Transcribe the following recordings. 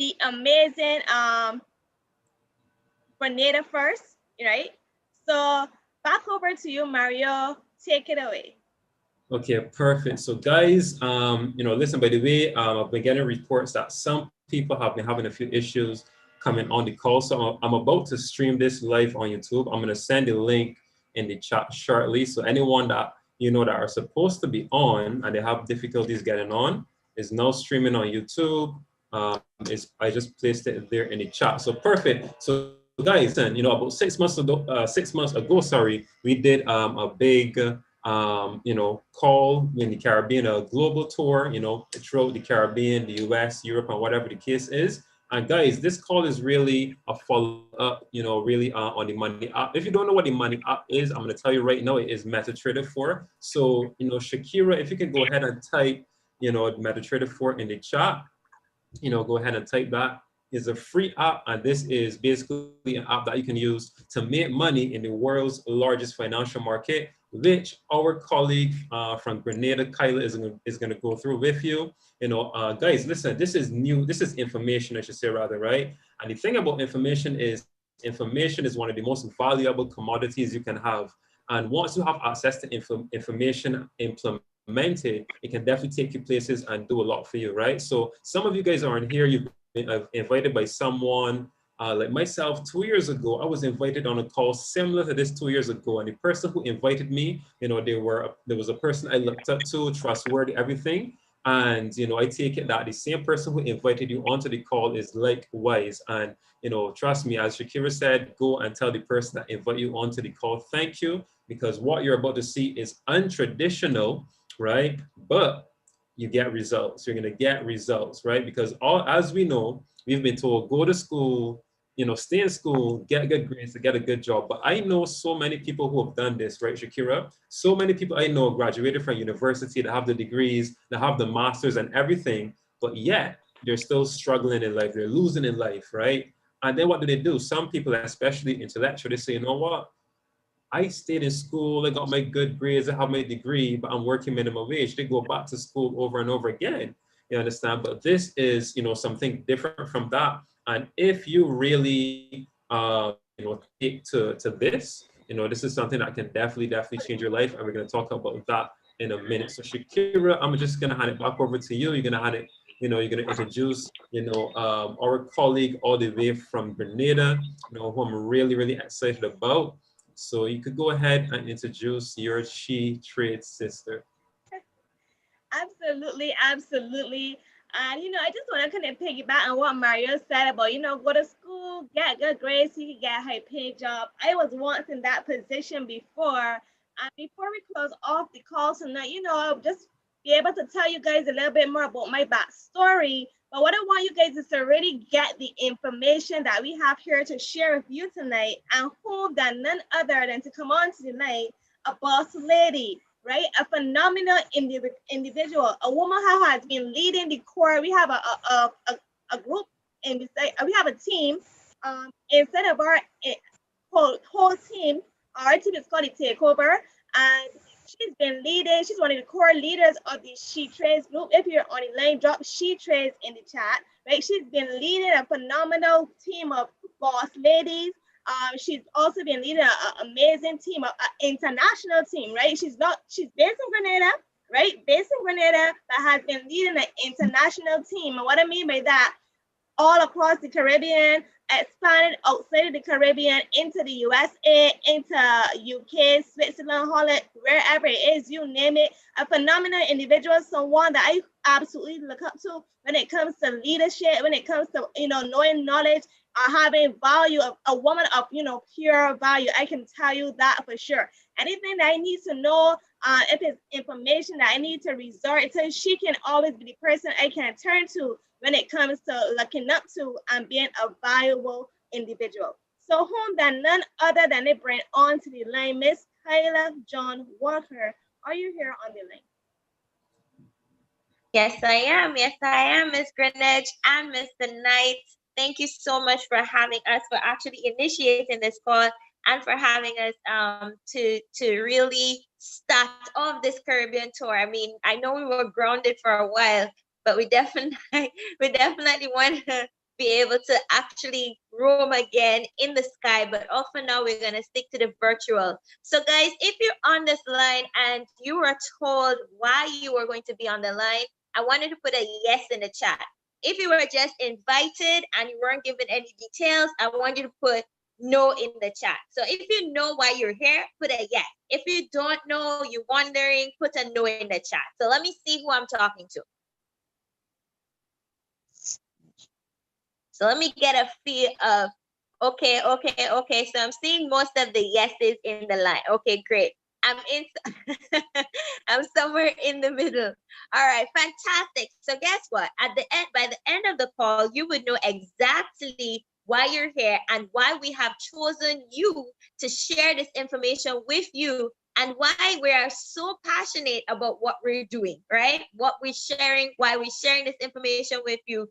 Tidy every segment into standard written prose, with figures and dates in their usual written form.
the amazing Grenada first, right? So back over to you, Mario. Take it away. Okay, perfect. So guys, listen, by the way, I've been getting reports that some people have been having a few issues coming on the call. So I'm about to stream this live on YouTube. I'm going to send the link in the chat shortly. So anyone that, that are supposed to be on and they have difficulties getting on is now streaming on YouTube. I just placed it there in the chat. So perfect. So guys, listen, about 6 months ago, sorry, we did a big call in the Caribbean, a global tour, throughout the Caribbean, the US, Europe, and whatever the case is. And guys, this call is really a follow-up, really on the Money app. If you don't know what the Money app is, I'm going to tell you right now, it is MetaTrader 4. So, Shakira, if you can go ahead and type, MetaTrader 4 in the chat, go ahead and type that. Is a free app, and this is basically an app that you can use to make money in the world's largest financial market, which our colleague from Grenada, Kyla, is going to go through with you. Guys, listen, this is new. This is information, I should say, rather, right? And the thing about information is one of the most valuable commodities you can have. And once you have access to information implemented, it can definitely take you places and do a lot for you, right? So some of you guys are in here, you've been invited by someone like myself 2 years ago. I was invited on a call similar to this 2 years ago, and the person who invited me, there was a person I looked up to, trustworthy, everything. And I take it that the same person who invited you onto the call is likewise. And trust me, as Shakira said, go and tell the person that invite you onto the call, thank you, because what you're about to see is untraditional, right? But you get results. You're going to get results, right? Because as we know, we've been told, go to school, stay in school, get good grades to get a good job. But I know so many people who have done this, right, Shakira? So many people I know graduated from university, that have the degrees, that have the masters and everything, but yet they're still struggling in life. They're losing in life, right? And then what do? Some people, especially intellectual, they say, you know what? I stayed in school, I got my good grades, I have my degree, but I'm working minimum wage. They go back to school over and over again. You understand? But this is, something different from that. And if you really, take to this, this is something that can definitely change your life. And we're going to talk about that in a minute. So Shakira, I'm just going to hand it back over to you. You're going to hand it, you're going to introduce, our colleague all the way from Grenada, who I'm really excited about. So you could go ahead and introduce your She Trade sister. Absolutely, absolutely. And I just want to kind of piggyback on what Mario said about, go to school, get good grades, so you can get a high paid job. I was once in that position before. And before we close off the call tonight, I'll just be able to tell you guys a little bit more about my backstory. But what I want you guys is to really get the information that we have here to share with you tonight, and who than none other than to come on tonight, a boss lady, right? A phenomenal individual, a woman who has been leading the core. We have a group, and we have a team. Instead of our whole team, our team is called the Takeover, and she's been leading. She's one of the core leaders of the She Trades group. If you're on the line, drop She Trades in the chat, right? She's been leading a phenomenal team of boss ladies. She's also been leading an amazing team, an international team, right? She's based in Grenada, right? Based in Grenada, but has been leading an international team. And what I mean by that, all across the Caribbean, expanded outside of the Caribbean into the USA, into UK, Switzerland, Holland, wherever it is, you name it. A phenomenal individual, someone that I absolutely look up to when it comes to leadership, when it comes to, knowing knowledge, having value, of a woman of, pure value. I can tell you that for sure. Anything that I need to know, if it's information that I need to resort to, she can always be the person I can turn to when it comes to looking up to and being a valuable individual. So whom than none other than they bring on to the line, Miss Kyla John Walker. Are you here on the line? Yes, I am. Yes, I am, Miss Greenwich and Mr. Knight. Thank you so much for having us, for actually initiating this call, and for having us to really start off this Caribbean tour. I mean, I know we were grounded for a while, but we definitely want to be able to actually roam again in the sky. But for now, we're going to stick to the virtual. So guys, if you're on this line and you were told why you were going to be on the line, I wanted to put a yes in the chat. If you were just invited and you weren't given any details, I want you to put no in the chat. So if you know why you're here, put a yes. If you don't know, you're wondering, put a no in the chat. So let me see who I'm talking to. So let me get a feel of, okay. So I'm seeing most of the yeses in the line. Okay, great. I'm in, I'm somewhere in the middle. All right, fantastic. So guess what? At the end, by the end of the call, you would know exactly why you're here and why we have chosen you to share this information with you, and why we are so passionate about what we're doing, right? What we're sharing, why we're sharing this information with you.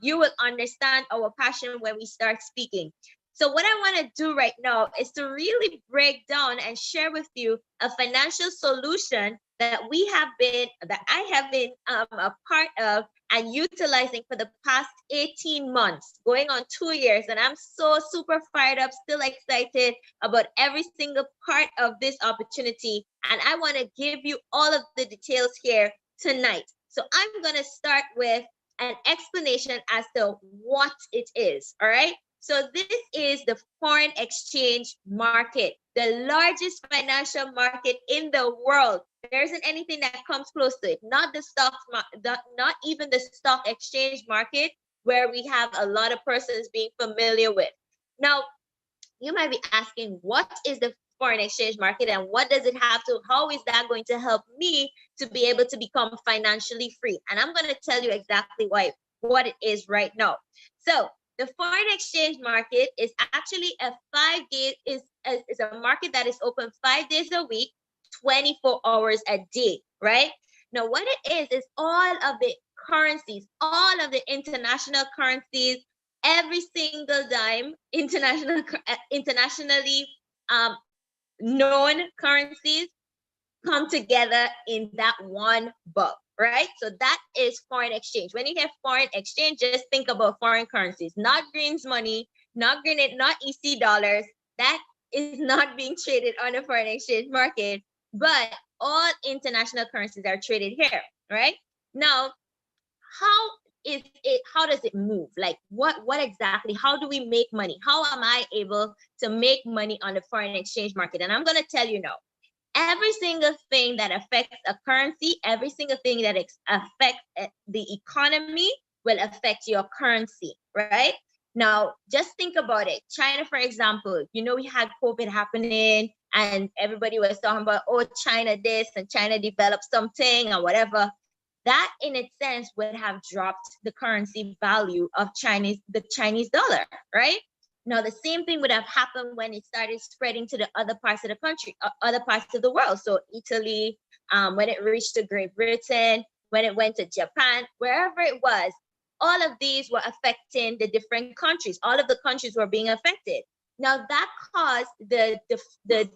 You will understand our passion when we start speaking. So what I want to do right now is to really break down and share with you a financial solution that I have been a part of and utilizing for the past 18 months, going on 2 years. And I'm so super fired up, still excited about every single part of this opportunity. And I want to give you all of the details here tonight. So I'm going to start with an explanation as to what it is, all right? So this is the foreign exchange market, the largest financial market in the world. There isn't anything that comes close to it. Not the not even the stock exchange market, where we have a lot of persons being familiar with. Now, you might be asking, what is the foreign exchange market and what does it have to, how is that going to help me to be able to become financially free? And I'm going to tell you exactly what it is right now. So the foreign exchange market is actually a 5-day, is a market that is open 5 days a week, 24 hours a day, right? Now, what it is all of the currencies, all of the international currencies, every single dime, internationally known currencies come together in that one book, right? So that is foreign exchange. When you hear foreign exchange, just think about foreign currencies, not Green's money, not EC dollars. That is not being traded on the foreign exchange market, but all international currencies are traded here, right? Now, how does it move? Like what exactly, how do we make money? How am I able to make money on the foreign exchange market? And I'm going to tell you now, every single thing that affects a currency, every single thing that affects the economy will affect your currency, right? Now, just think about it. China, for example, we had COVID happening and everybody was talking about, oh, China this and China developed something or whatever. That in its sense would have dropped the currency value of the Chinese dollar, right? Now, the same thing would have happened when it started spreading to the other parts of the country, other parts of the world. So Italy, when it reached to Great Britain, when it went to Japan, wherever it was, all of these were affecting the different countries. All of the countries were being affected. Now, that caused the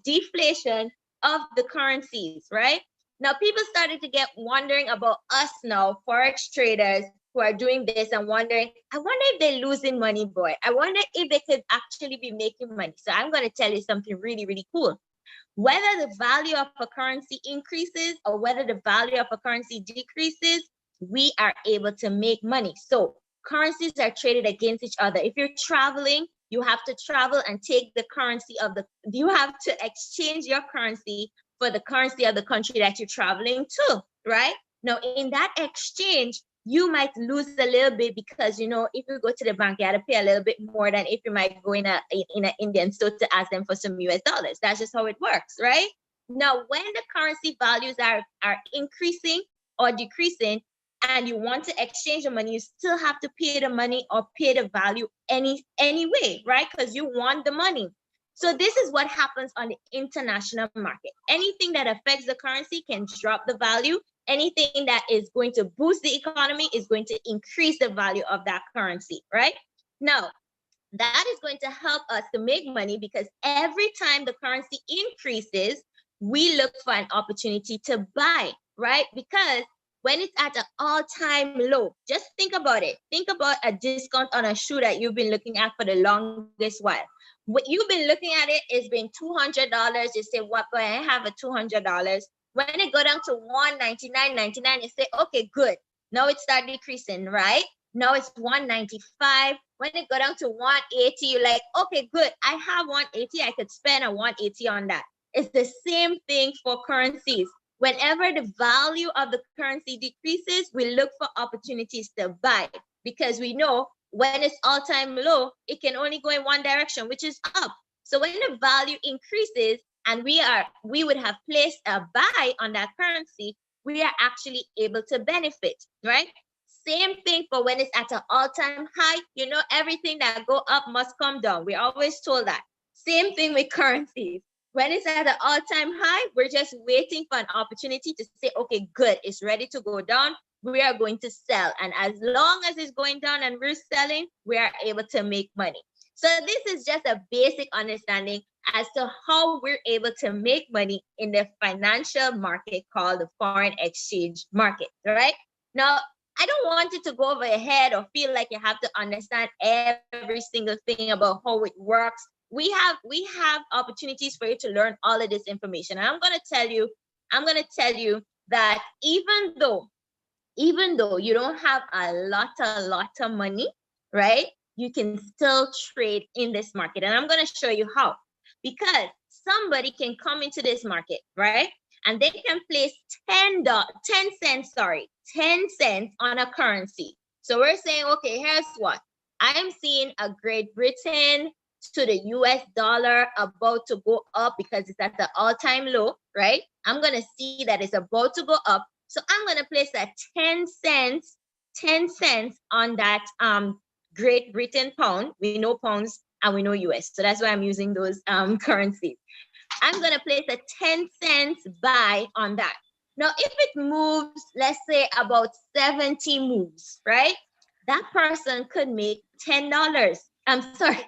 deflation of the currencies, right? Now, people started to get wondering about us now, Forex traders who are doing this and wondering, I wonder if they're losing money, boy. I wonder if they could actually be making money. So I'm going to tell you something really, really cool. Whether the value of a currency increases or whether the value of a currency decreases, we are able to make money. So currencies are traded against each other. If you're traveling, you have to travel and take the currency you have to exchange your currency for the currency of the country that you're traveling to, right? Now, in that exchange, you might lose a little bit because, if you go to the bank, you have to pay a little bit more than if you might go in an Indian store to ask them for some US dollars. That's just how it works, right? Now, when the currency values are increasing or decreasing, and you want to exchange the money, you still have to pay the money or pay the value anyway, right? Because you want the money. So this is what happens on the international market. Anything that affects the currency can drop the value. Anything that is going to boost the economy is going to increase the value of that currency, right? Now, that is going to help us to make money because every time the currency increases, we look for an opportunity to buy, right? Because when it's at an all-time low, just think about it. Think about a discount on a shoe that you've been looking at for the longest while. What you've been looking at it is been $200. You say, what, boy, I have a $200. When it go down to $199.99, you say, okay, good. Now it start decreasing, right? Now it's $195. When it go down to $180, you're like, okay, good. I have $180. I could spend a $180 on that. It's the same thing for currencies. Whenever the value of the currency decreases, we look for opportunities to buy, because we know when it's all-time low, it can only go in one direction, which is up. So when the value increases and we would have placed a buy on that currency, we are actually able to benefit, right? Same thing for when it's at an all-time high. You know, everything that go up must come down. We're always told that. Same thing with currencies. When it's at an all-time high, we're just waiting for an opportunity to say, okay, good, it's ready to go down. We are going to sell. And as long as it's going down and we're selling, we are able to make money. So this is just a basic understanding as to how we're able to make money in the financial market called the foreign exchange market, right? Now, I don't want you to go over your head or feel like you have to understand every single thing about how it works. We have opportunities for you to learn all of this information. And I'm going to tell you that even though you don't have a lot of money, right? You can still trade in this market. And I'm going to show you how. Because somebody can come into this market, right? And they can place 10 cents on a currency. So we're saying, okay, here's what. I'm seeing a Great Britain to the US dollar about to go up because it's at the all-time low, right? I'm going to see that it's about to go up. So I'm going to place that 10 cents on that Great Britain pound. We know pounds and we know US. So that's why I'm using those currencies. I'm going to place a 10 cents buy on that. Now, if it moves, let's say about 70 moves, right? That person could make $10. I'm sorry,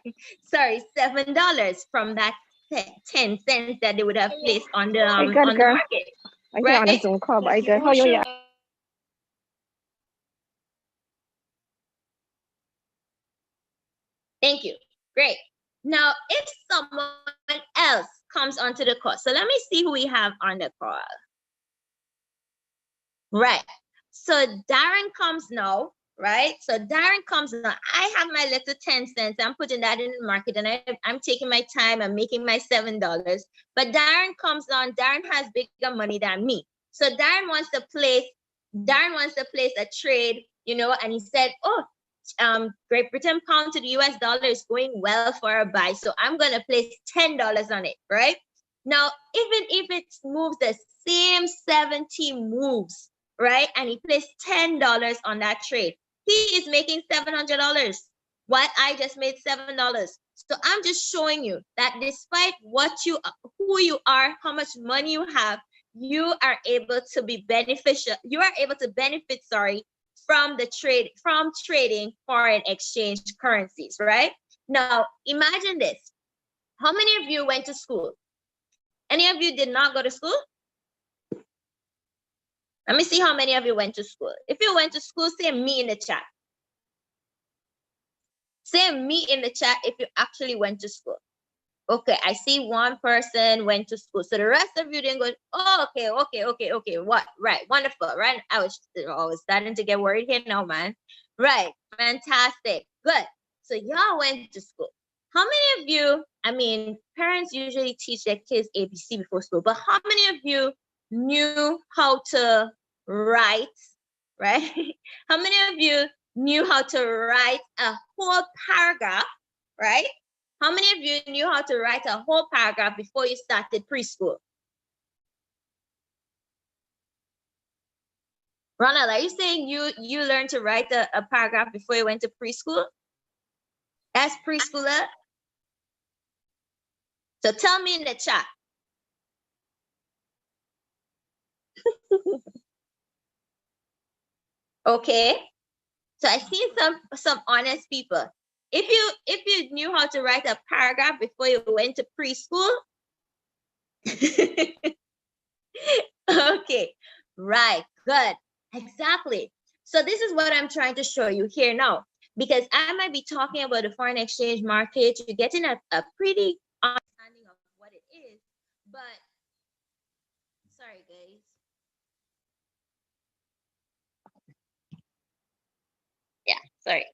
$7 from that 10 cents that they would have placed on the market. I hear on a Zoom call, but I good. How are you? Thank you. Great. Now, if someone else comes onto the call, so let me see who we have on the call. Right. So Darren comes now, right? So Darren comes now. I have my little 10 cents. I'm putting that in the market and I'm taking my time. I'm making my $7. But Darren comes on. Darren has bigger money than me. So Darren wants to place a trade, you know, and he said, oh, Great Britain pound to the US dollar is going well for a buy. So I'm going to place $10 on it, right? Now, even if it moves the same 70 moves, right? And he placed $10 on that trade, he is making $700. While I just made $7. So I'm just showing you that despite who you are, how much money you have, you are able to be beneficial. You are able to benefit, from trading foreign exchange currencies, right? Now, imagine this. How many of you went to school? Any of you did not go to school? Let me see how many of you went to school. If you went to school, say me in the chat. Say me in the chat if you actually went to school. Okay, I see one person went to school. So the rest of you didn't go, oh, okay. What? Right, wonderful, right? I was starting to get worried here now, man. Right, fantastic, good. So y'all went to school. How many of you, I mean, parents usually teach their kids ABC before school, but how many of you knew how to write, right? How many of you knew how to write a whole paragraph, right? How many of you knew how to write a whole paragraph before you started preschool? Ronald, are you saying you learned to write a paragraph before you went to preschool? That's preschooler? So tell me in the chat. Okay. So I see some honest people. If you knew how to write a paragraph before you went to preschool, okay, right, good. Exactly. So this is what I'm trying to show you here now, because I might be talking about the foreign exchange market. You're getting a pretty understanding of what it is, but sorry guys. Yeah, sorry.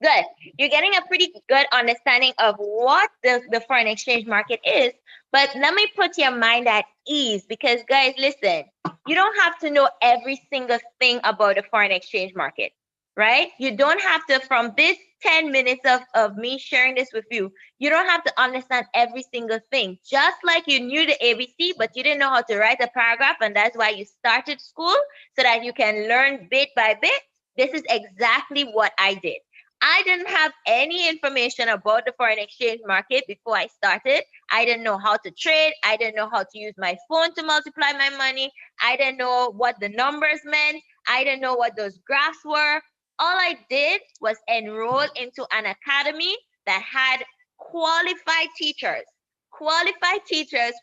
Good. You're getting a pretty good understanding of what the foreign exchange market is. But let me put your mind at ease, because guys, listen, you don't have to know every single thing about the foreign exchange market, right? You don't have to, from this 10 minutes of me sharing this with you, you don't have to understand every single thing. Just like you knew the ABC, but you didn't know how to write a paragraph, and that's why you started school, so that you can learn bit by bit. This is exactly what I did. I didn't have any information about the foreign exchange market before I started. I didn't know how to trade. I didn't know how to use my phone to multiply my money. I didn't know what the numbers meant. I didn't know what those graphs were. All I did was enroll into an academy that had qualified teachers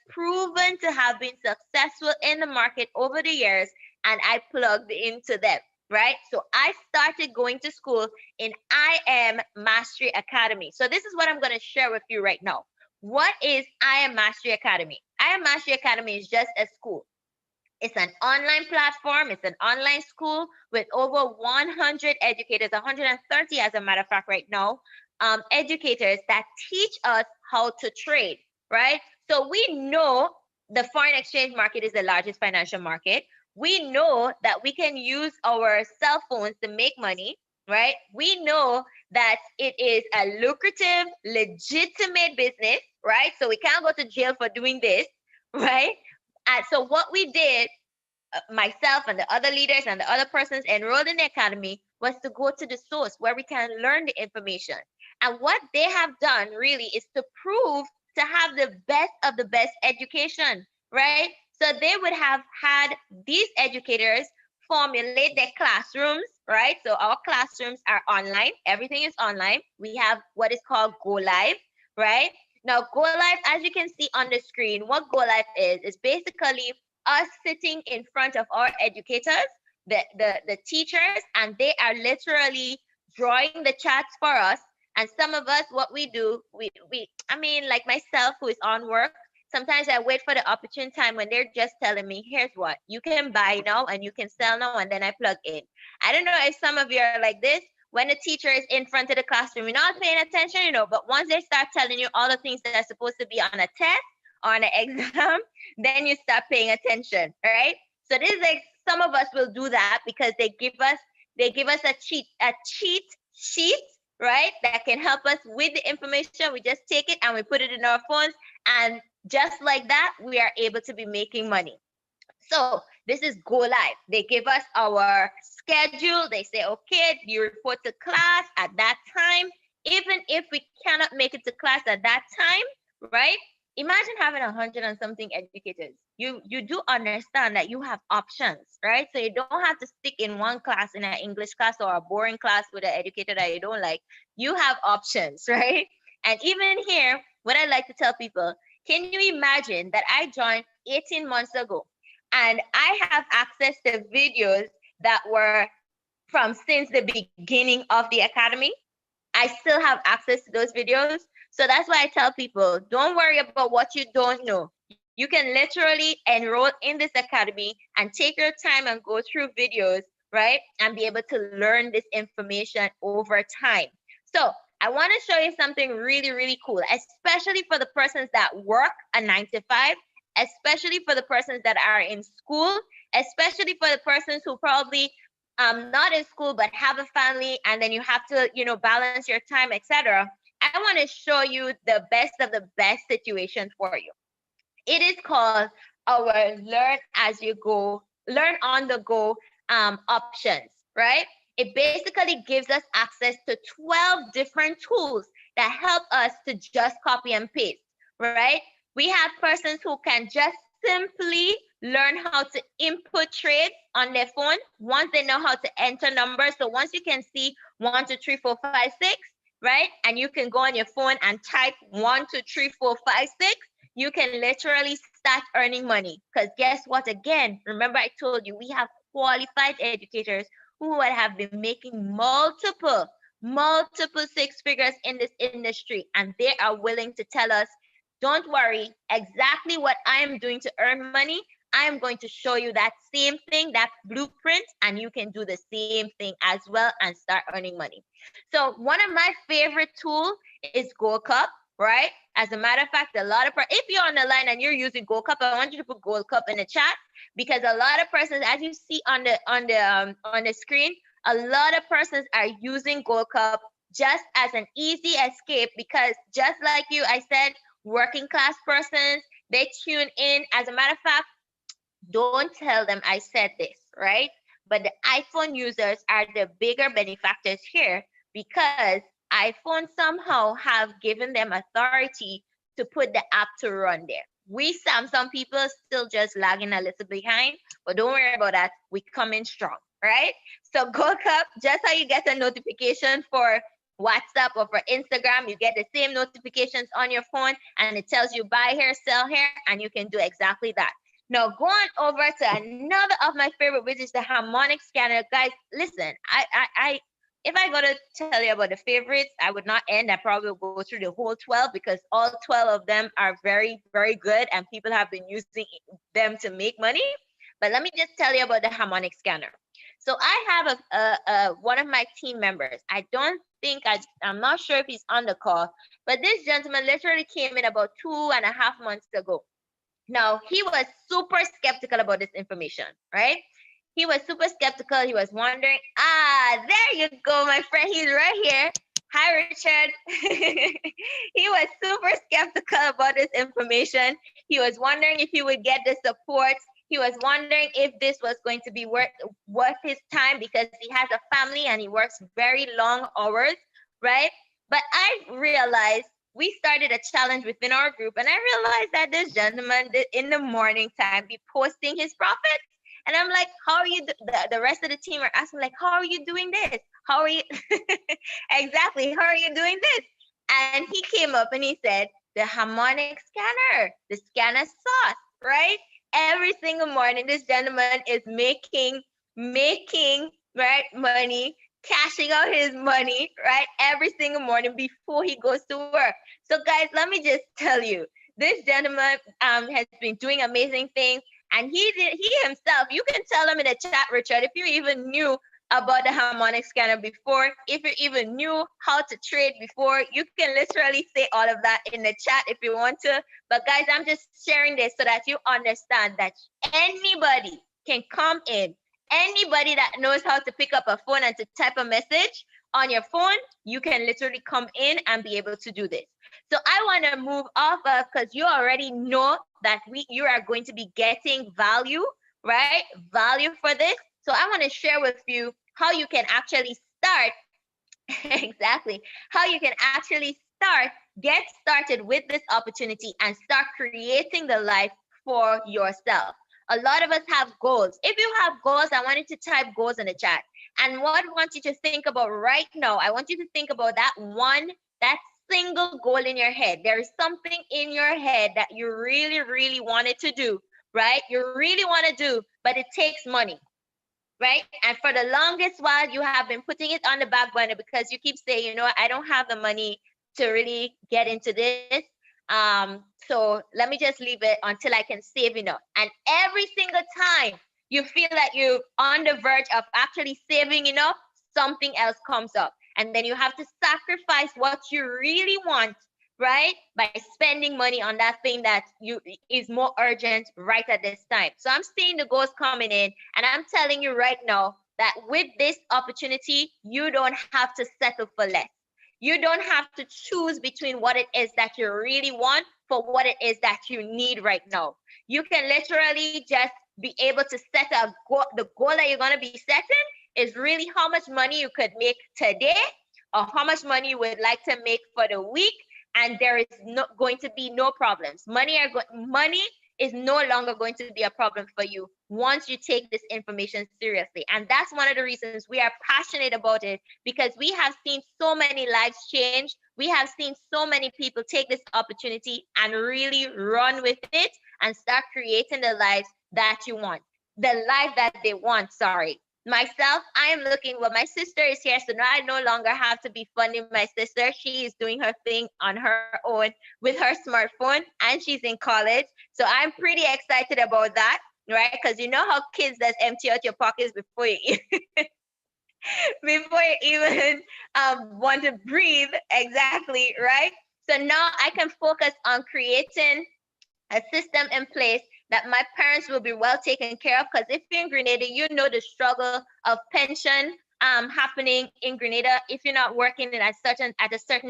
proven to have been successful in the market over the years, and I plugged into them. Right? So I started going to school in I Am Mastery Academy. So this is what I'm going to share with you right now. What is I Am Mastery Academy? I Am Mastery Academy is just a school. It's an online platform. It's an online school with over 100 educators, 130 as a matter of fact right now, educators that teach us how to trade, right? So we know the foreign exchange market is the largest financial market. We know that we can use our cell phones to make money, right? We know that it is a lucrative, legitimate business, right? So we can't go to jail for doing this, right? And so what we did, myself and the other leaders and the other persons enrolled in the academy, was to go to the source where we can learn the information. And what they have done really is to prove to have the best of the best education, right? So they would have had these educators formulate their classrooms, right? So our classrooms are online. Everything is online. We have what is called Go Live, right? Now, Go Live, as you can see on the screen, what Go Live is basically us sitting in front of our educators, the teachers, and they are literally drawing the charts for us. And some of us, what we do, I mean, like myself, who is on work, sometimes I wait for the opportune time when they're just telling me, here's what you can buy now and you can sell now, and then I plug in. I don't know if some of you are like this. When the teacher is in front of the classroom, you're not paying attention, but once they start telling you all the things that are supposed to be on a test or on an exam, then you start paying attention, right? So this is like, some of us will do that because they give us a cheat sheet, right? That can help us with the information. We just take it and we put it in our phones, and just like that, we are able to be making money. So this is Go Live. They give us our schedule. They say, okay, you report to class at that time. Even if we cannot make it to class at that time, right? Imagine having 100 and something educators. You do understand that you have options, right? So you don't have to stick in one class, in an English class or a boring class with an educator that you don't like. You have options, right? And even here, what I like to tell people, can you imagine that I joined 18 months ago and I have access to videos that were from since the beginning of the academy? I still have access to those videos. So that's why I tell people, don't worry about what you don't know. You can literally enroll in this academy and take your time and go through videos, right? And be able to learn this information over time. So I want to show you something really, really cool, especially for the persons that work a 9 to 5, especially for the persons that are in school, especially for the persons who probably not in school but have a family, and then you have to balance your time, etc. I want to show you the best of the best situation for you. It is called our learn on the go options, right? It basically gives us access to 12 different tools that help us to just copy and paste, right? We have persons who can just simply learn how to input trades on their phone once they know how to enter numbers. So once you can see 1, 2, 3, 4, 5, 6, right? And you can go on your phone and type 1, 2, 3, 4, 5, 6. You can literally start earning money, because guess what? Again, remember I told you we have qualified educators who would have been making multiple six figures in this industry, and they are willing to tell us, don't worry, exactly what I am doing to earn money, I am going to show you that same thing, that blueprint, and you can do the same thing as well and start earning money. So one of my favorite tools is Gold Cup, right? As a matter of fact, a lot of if you're on the line and you're using Gold Cup, I want you to put Gold Cup in the chat, because a lot of persons, as you see on the screen, a lot of persons are using Gold Cup just as an easy escape, because just like you, I said, working class persons, they tune in. As a matter of fact, don't tell them I said this, right? But the iPhone users are the bigger benefactors here, because iPhone somehow have given them authority to put the app to run there. We Samsung people still just lagging a little behind, but don't worry about that. We come in strong, right? So Gold Cup, just how you get a notification for WhatsApp or for Instagram, you get the same notifications on your phone, and it tells you buy here, sell here, and you can do exactly that. Now, going over to another of my favorite, which is the harmonic scanner. Guys, listen, if I go to tell you about the favorites, I would not end. I probably will go through the whole 12, because all 12 of them are very, very good, and people have been using them to make money. But let me just tell you about the harmonic scanner. So I have one of my team members. I don't think, I'm not sure if he's on the call, but this gentleman literally came in about 2.5 months ago. Now, he was super skeptical about this information, right? He was super skeptical. He was wondering, there you go, my friend. He's right here. Hi, Richard. He was super skeptical about this information. He was wondering if he would get the support. He was wondering if this was going to be worth his time, because he has a family and he works very long hours, right? But I realized, we started a challenge within our group, and I realized that this gentleman in the morning time be posting his profits. And I'm like, how are you? The rest of the team are asking, like, how are you doing this? How are you? Exactly. How are you doing this? And he came up and he said, the harmonic scanner, the scanner sauce, right? Every single morning, this gentleman is making right money, cashing out his money, right? Every single morning before he goes to work. So guys, let me just tell you, this gentleman has been doing amazing things. And he himself, you can tell him in the chat, Richard, if you even knew about the harmonic scanner before, if you even knew how to trade before, you can literally say all of that in the chat if you want to. But guys, I'm just sharing this so that you understand that anybody can come in. Anybody that knows how to pick up a phone and to type a message on your phone, you can literally come in and be able to do this. So I want to move off of, because you already know that you are going to be getting value, right? Value for this. So I want to share with you how you can actually start, exactly, how you can actually get started with this opportunity and start creating the life for yourself. A lot of us have goals. If you have goals, I want you to type goals in the chat. And what I want you to think about right now, I want you to think about that single goal in your head. There is something in your head that you really, really wanted to do, right? You really want to do, but it takes money, right? And for the longest while, you have been putting it on the back burner because you keep saying, you know, I don't have the money to really get into this. So let me just leave it until I can save enough. And every single time you feel that you're on the verge of actually saving enough, something else comes up. And then you have to sacrifice what you really want, right? By spending money on that thing that is more urgent right at this time. So I'm seeing the goals coming in, and I'm telling you right now that with this opportunity, you don't have to settle for less. You don't have to choose between what it is that you really want for what it is that you need right now. You can literally just be able to set a goal. The goal that you're going to be setting is really how much money you could make today, or how much money you would like to make for the week. And there is going to be no problems. Money is no longer going to be a problem for you once you take this information seriously. And that's one of the reasons we are passionate about it, because we have seen so many lives change. We have seen so many people take this opportunity and really run with it and start creating the lives that you want. the life that they want. Sorry. Myself, I am looking, well, my sister is here, so now I no longer have to be funding my sister. She is doing her thing on her own with her smartphone, and she's in college. So I'm pretty excited about that, right? Because you know how kids just empty out your pockets before you before you even want to breathe, exactly, right? So now I can focus on creating a system in place that my parents will be well taken care of. Because if you're in Grenada, you know the struggle of pension happening in Grenada. If you're not working at a certain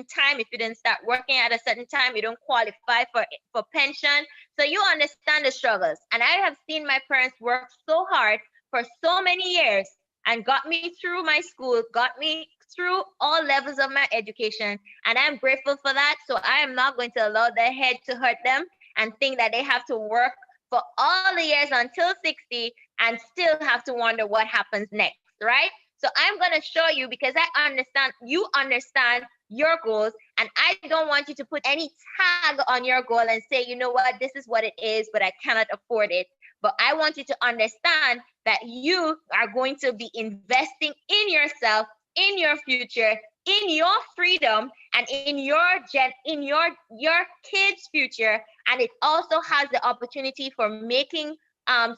time, if you didn't start working at a certain time, you don't qualify for pension. So you understand the struggles. And I have seen my parents work so hard for so many years and got me through my school, got me through all levels of my education. And I'm grateful for that. So I am not going to allow their head to hurt them and think that they have to work for all the years until 60 and still have to wonder what happens next, right? So I'm going to show you, because I understand you understand your goals, and I don't want you to put any tag on your goal and say, you know what, this is what it is, but I cannot afford it. But I want you to understand that you are going to be investing in yourself, in your future, in your freedom, and in your kids' future. And it also has the opportunity for making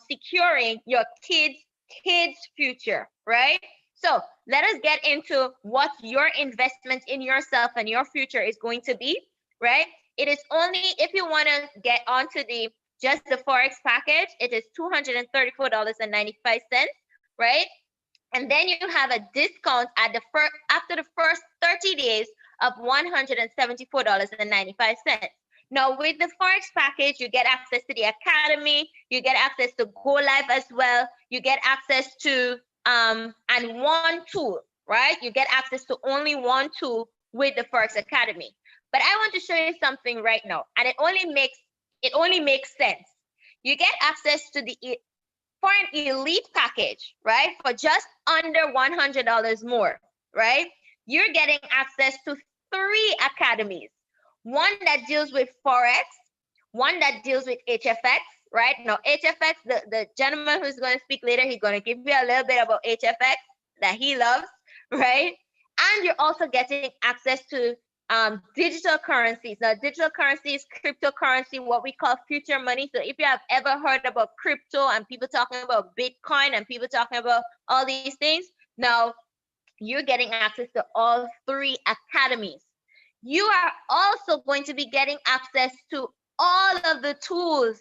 securing your kids' future, right? So let us get into what your investment in yourself and your future is going to be, right? It is only, if you want to get onto just the Forex package, it is $234.95, right? And then you have a discount after the first 30 days of $174.95. Now, with the Forex package, you get access to the Academy, you get access to Go Live as well, you get access to, and one tool, right? You get access to only one tool with the Forex Academy. But I want to show you something right now, and it only makes sense. You get access to for an elite package, right? For just under $100 more, right? You're getting access to 3 academies. One that deals with Forex, one that deals with HFX, right? Now, HFX, the gentleman who's going to speak later, he's going to give you a little bit about HFX that he loves, right? And you're also getting access to digital currencies. Now, digital currency is cryptocurrency, what we call future money. So if you have ever heard about crypto and people talking about Bitcoin and people talking about all these things, now you're getting access to all 3 academies. You are also going to be getting access to all of the tools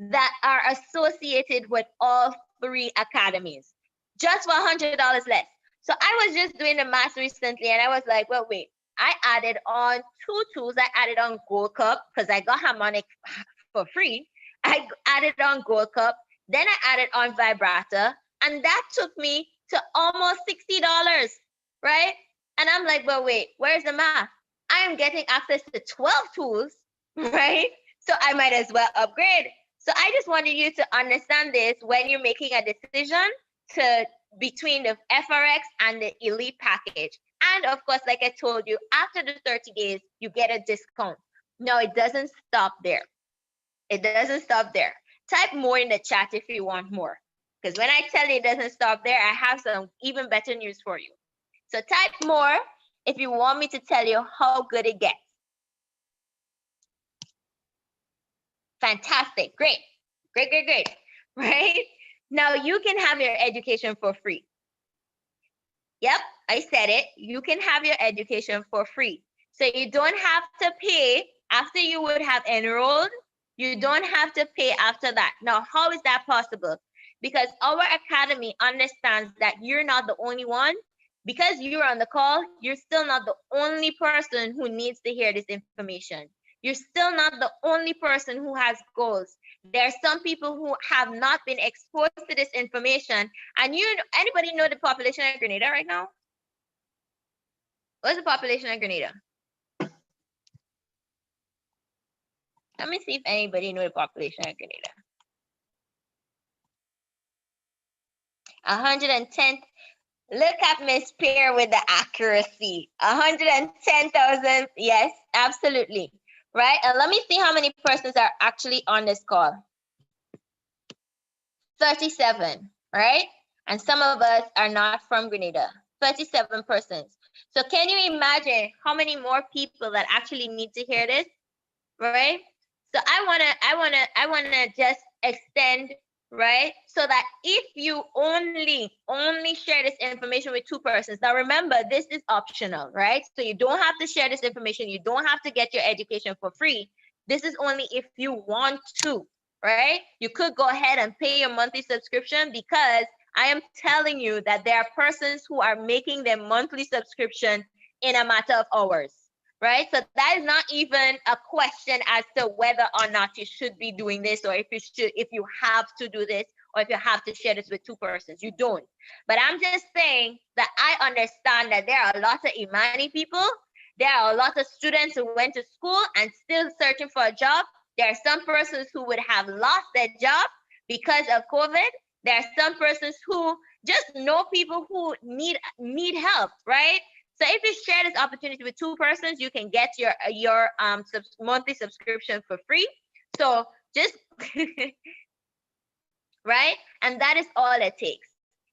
that are associated with all 3 academies, just for $100 less. So I was just doing the math recently and I was like, well, wait, I added on 2 tools. I added on Gold Cup because I got Harmonic for free. I added on Gold Cup. Then I added on Vibrata. And that took me to almost $60, right? And I'm like, well, wait, where's the math? I am getting access to 12 tools, right? So I might as well upgrade. So I just wanted you to understand this when you're making a decision between the FRX and the Elite package. And of course, like I told you, after the 30 days, you get a discount. No, it doesn't stop there. It doesn't stop there. Type more in the chat if you want more. Because when I tell you it doesn't stop there, I have some even better news for you. So type more if you want me to tell you how good it gets. Fantastic, great, right? Now you can have your education for free. Yep, I said it, you can have your education for free. So you don't have to pay after you would have enrolled, you don't have to pay after that. Now, how is that possible? Because our academy understands that you're not the only one. Because you're on the call, you're still not the only person who needs to hear this information. You're still not the only person who has goals. There are some people who have not been exposed to this information. And anybody know the population of Grenada right now? What's the population of Grenada? Let me see if anybody know the population of Grenada. 110. Look at Miss Pierre with the accuracy. 110,000. Yes, absolutely. Right? And let me see how many persons are actually on this call. 37, right? And some of us are not from Grenada. 37 persons. So can you imagine how many more people that actually need to hear this, right? So I wanna just extend, right? So that if you only share this information with 2 persons, now remember, this is optional, right? So you don't have to share this information. You don't have to get your education for free. This is only if you want to, right? You could go ahead and pay your monthly subscription, because I am telling you that there are persons who are making their monthly subscription in a matter of hours, right? So that is not even a question as to whether or not you should be doing this, or if you have to do this, or if you have to share this with 2 persons. You don't. But I'm just saying that I understand that there are a lot of Imani people. There are a lot of students who went to school and still searching for a job. There are some persons who would have lost their job because of COVID. There are some persons who just know people who need help, right? So if you share this opportunity with 2 persons, you can get your monthly subscription for free. So just right, and that is all it takes.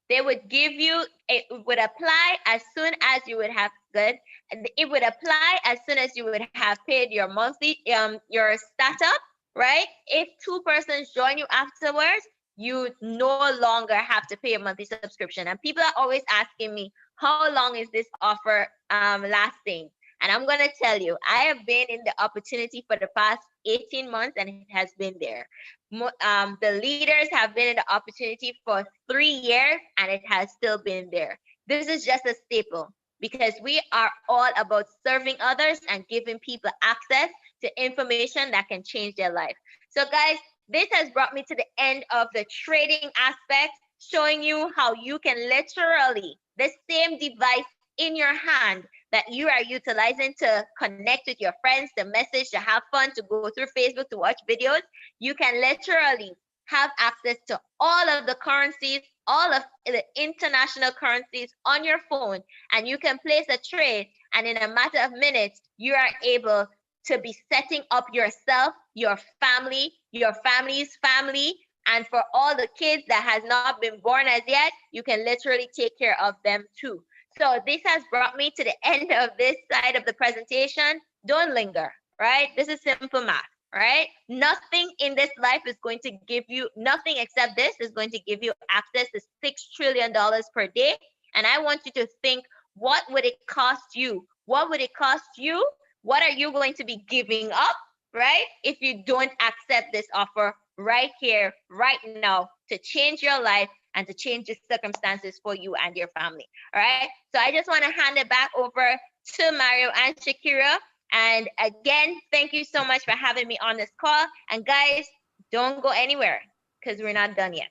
They would give you, it would apply as soon as you would have it would apply as soon as you would have paid your monthly your startup, right? If 2 persons join you afterwards, you no longer have to pay a monthly subscription. And people are always asking me, how long is this offer lasting? And I'm going to tell you, I have been in the opportunity for the past 18 months, and it has been there. The leaders have been in the opportunity for 3 years, and it has still been there. This is just a staple, because we are all about serving others and giving people access to information that can change their life. So guys, this has brought me to the end of the trading aspect, showing you how you can literally, the same device in your hand that you are utilizing to connect with your friends, to message, to have fun, to go through Facebook, to watch videos, you can literally have access to all of the currencies, all of the international currencies on your phone, and you can place a trade, and in a matter of minutes, you are able to be setting up yourself, your family, your family's family, and for all the kids that has not been born as yet, you can literally take care of them too. So this has brought me to the end of this side of the presentation. Don't linger, right? This is simple math, right? Nothing in this life is going to give you, nothing except this is going to give you access to $6 trillion per day. And I want you to think, what would it cost you? What would it cost you? What are you going to be giving up, right? If you don't accept this offer right here, right now, to change your life and to change the circumstances for you and your family, all right? So I just want to hand it back over to Mario and Shakira. And again, thank you so much for having me on this call. And guys, don't go anywhere, because we're not done yet.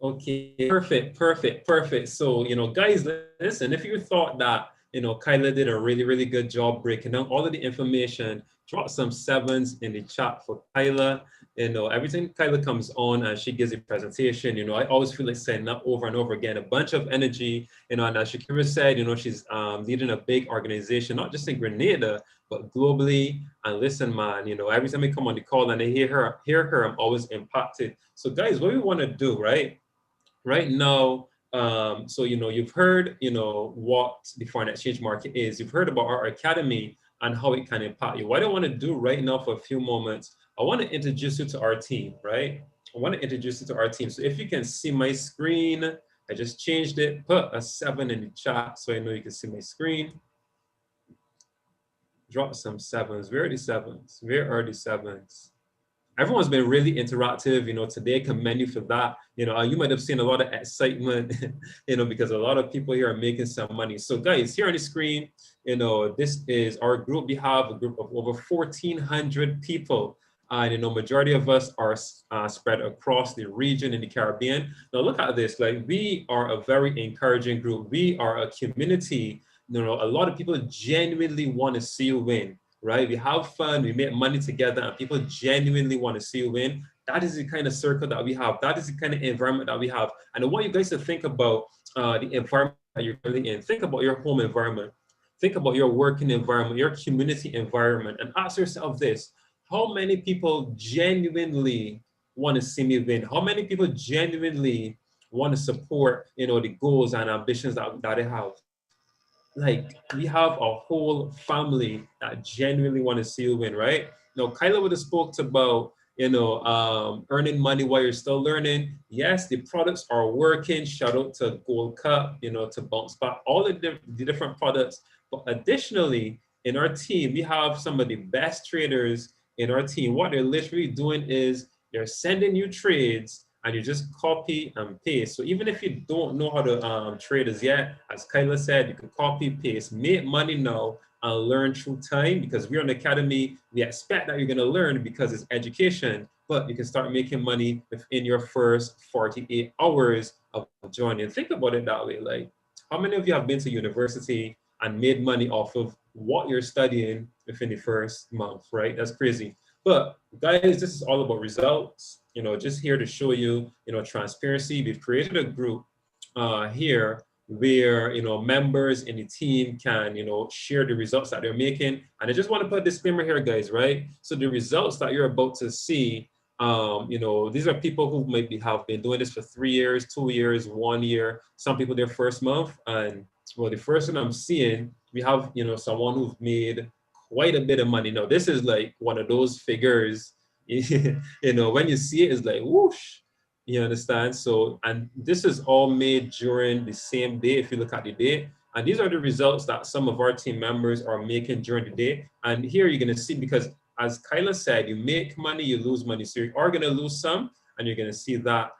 Okay, perfect. So, guys, listen, if you thought that, Kyla did a really good job breaking down all of the information, drop some 7s in the chat for Kyla. Every time Kyla comes on and she gives a presentation, I always feel like saying that over and over again, a bunch of energy, and as Shakira said, she's leading a big organization, not just in Grenada, but globally. And listen, man, every time I come on the call and I hear her, I'm always impacted. So guys, what we want to do, right now, so you've heard what the foreign exchange market is. You've heard about our academy and how it can impact you. What I want to do right now for a few moments, I want to introduce you to our team, right? I want to introduce you to our team. So if you can see my screen, I just changed it, put a 7 in the chat so I know you can see my screen. Drop some 7s. Where are the 7s? Where are the 7s? Everyone's been really interactive, today. I commend you for that. You might have seen a lot of excitement, because a lot of people here are making some money. So guys, here on the screen, this is our group. We have a group of over 1,400 people. And majority of us are spread across the region in the Caribbean. Now look at this, like we are a very encouraging group. We are a community. A lot of people genuinely want to see you win. Right? We have fun, we make money together, and people genuinely want to see you win. That is the kind of circle that we have. That is the kind of environment that we have. And I want you guys to think about the environment that you're living in. Think about your home environment. Think about your working environment, your community environment, and ask yourself this: how many people genuinely want to see me win? How many people genuinely want to support, you know, the goals and ambitions that I have? Like, we have a whole family that genuinely want to see you win, right? You know, Kyla would have spoke about, you know, earning money while you're still learning. Yes, the products are working. Shout out to Gold Cup, you know, to Bounce Back, all the different products. But additionally, in our team, we have some of the best traders in our team. What they're literally doing is they're sending you trades and you just copy and paste. So even if you don't know how to trade as yet, as Kyla said, you can copy, paste, make money now and learn through time, because we're an academy. We expect that you're going to learn because it's education, but you can start making money within your first 48 hours of joining. Think about it that way. Like, how many of you have been to university and made money off of what you're studying within the first month, right? That's crazy. But guys, this is all about results. You know, just here to show you, you know, transparency. We've created a group here where, you know, members in the team can, you know, share the results that they're making. And I just want to put a disclaimer here, guys, right? So the results that you're about to see, you know, these are people who maybe have been doing this for 3 years, 2 years, 1 year, some people their first month. And well, the first one I'm seeing, we have, you know, someone who's made quite a bit of money. Now, this is like one of those figures, you know, when you see it, it's like, whoosh, you understand? So, and this is all made during the same day, if you look at the day. And these are the results that some of our team members are making during the day. And here you're going to see, because as Kyla said, you make money, you lose money. So you are going to lose some, and you're going to see that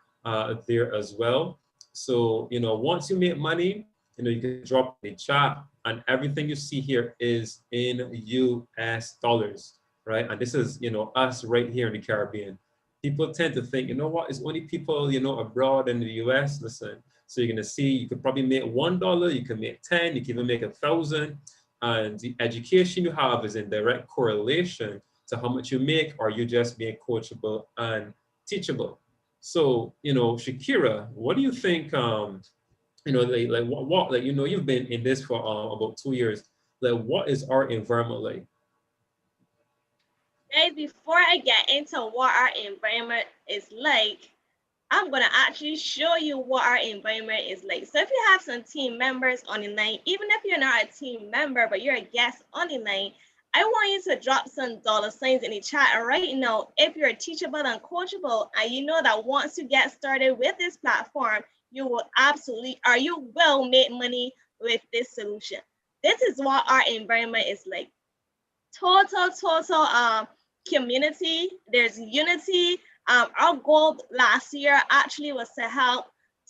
there as well. So, you know, once you make money, you know, you can drop the chat, and everything you see here is in US dollars, right? And this is, you know, us right here in the Caribbean. People tend to think, you know what, it's only people, you know, abroad in the US. Listen, so you're gonna see, you could probably make $1, you can make 10, you can even make 1,000. And the education you have is in direct correlation to how much you make, or you just being coachable and teachable. So, you know, Shakira, what do you think, you know, like what, like, you know, you've been in this for about 2 years. Like, what is our environment like? Guys, before I get into what our environment is like, I'm gonna actually show you what our environment is like. So if you have some team members on the line, even if you're not a team member, but you're a guest on the line, I want you to drop some $signs in the chat right now if you're teachable and coachable, and you know that once you get started with this platform, you will absolutely, or you will make money with this solution. This is what our environment is like. Total community. There's unity. Our goal last year actually was to help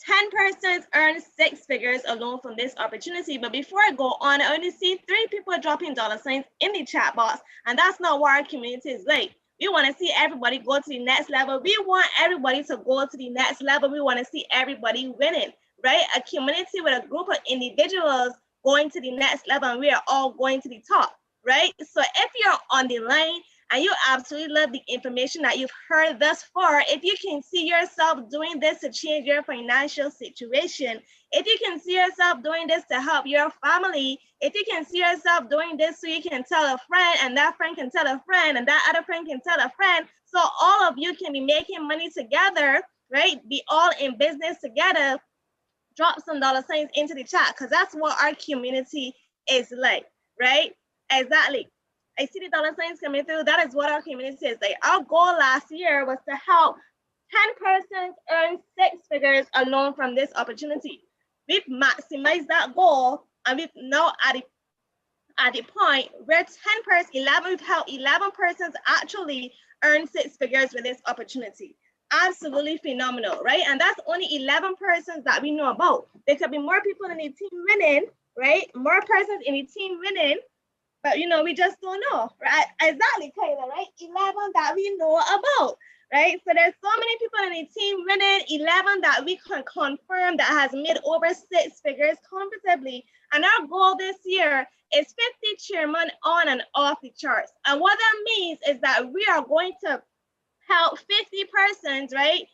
10 persons earn 6 figures alone from this opportunity. But before I go on, I only see 3 people dropping $signs in the chat box, and that's not what our community is like. We want to see everybody go to the next level. We want everybody to go to the next level. We want to see everybody winning, right? A community with a group of individuals going to the next level, and we are all going to the top, right? So if you're on the line and you absolutely love the information that you've heard thus far, if you can see yourself doing this to change your financial situation, if you can see yourself doing this to help your family, if you can see yourself doing this so you can tell a friend, and that friend can tell a friend, and that other friend can tell a friend, so all of you can be making money together, right? Be all in business together. Drop some $signs into the chat, because that's what our community is like, right? Exactly. I see the $signs coming through. That is what our community is like. Our goal last year was to help 10 persons earn 6 figures alone from this opportunity. We've maximized that goal, and we've now at the point where 11, we've helped 11 persons actually earn 6 figures with this opportunity. Absolutely phenomenal, right? And that's only 11 persons that we know about. There could be more people in the team winning, right? More persons in the team winning, but you know, we just don't know, right? Exactly, Kayla, right? 11 that we know about, right? So there's so many people in the team winning, 11 that we can confirm that has made over 6 figures comfortably. And our goal this year is 50 chairmen on and off the charts. And what that means is that we are going to help 50 persons, right,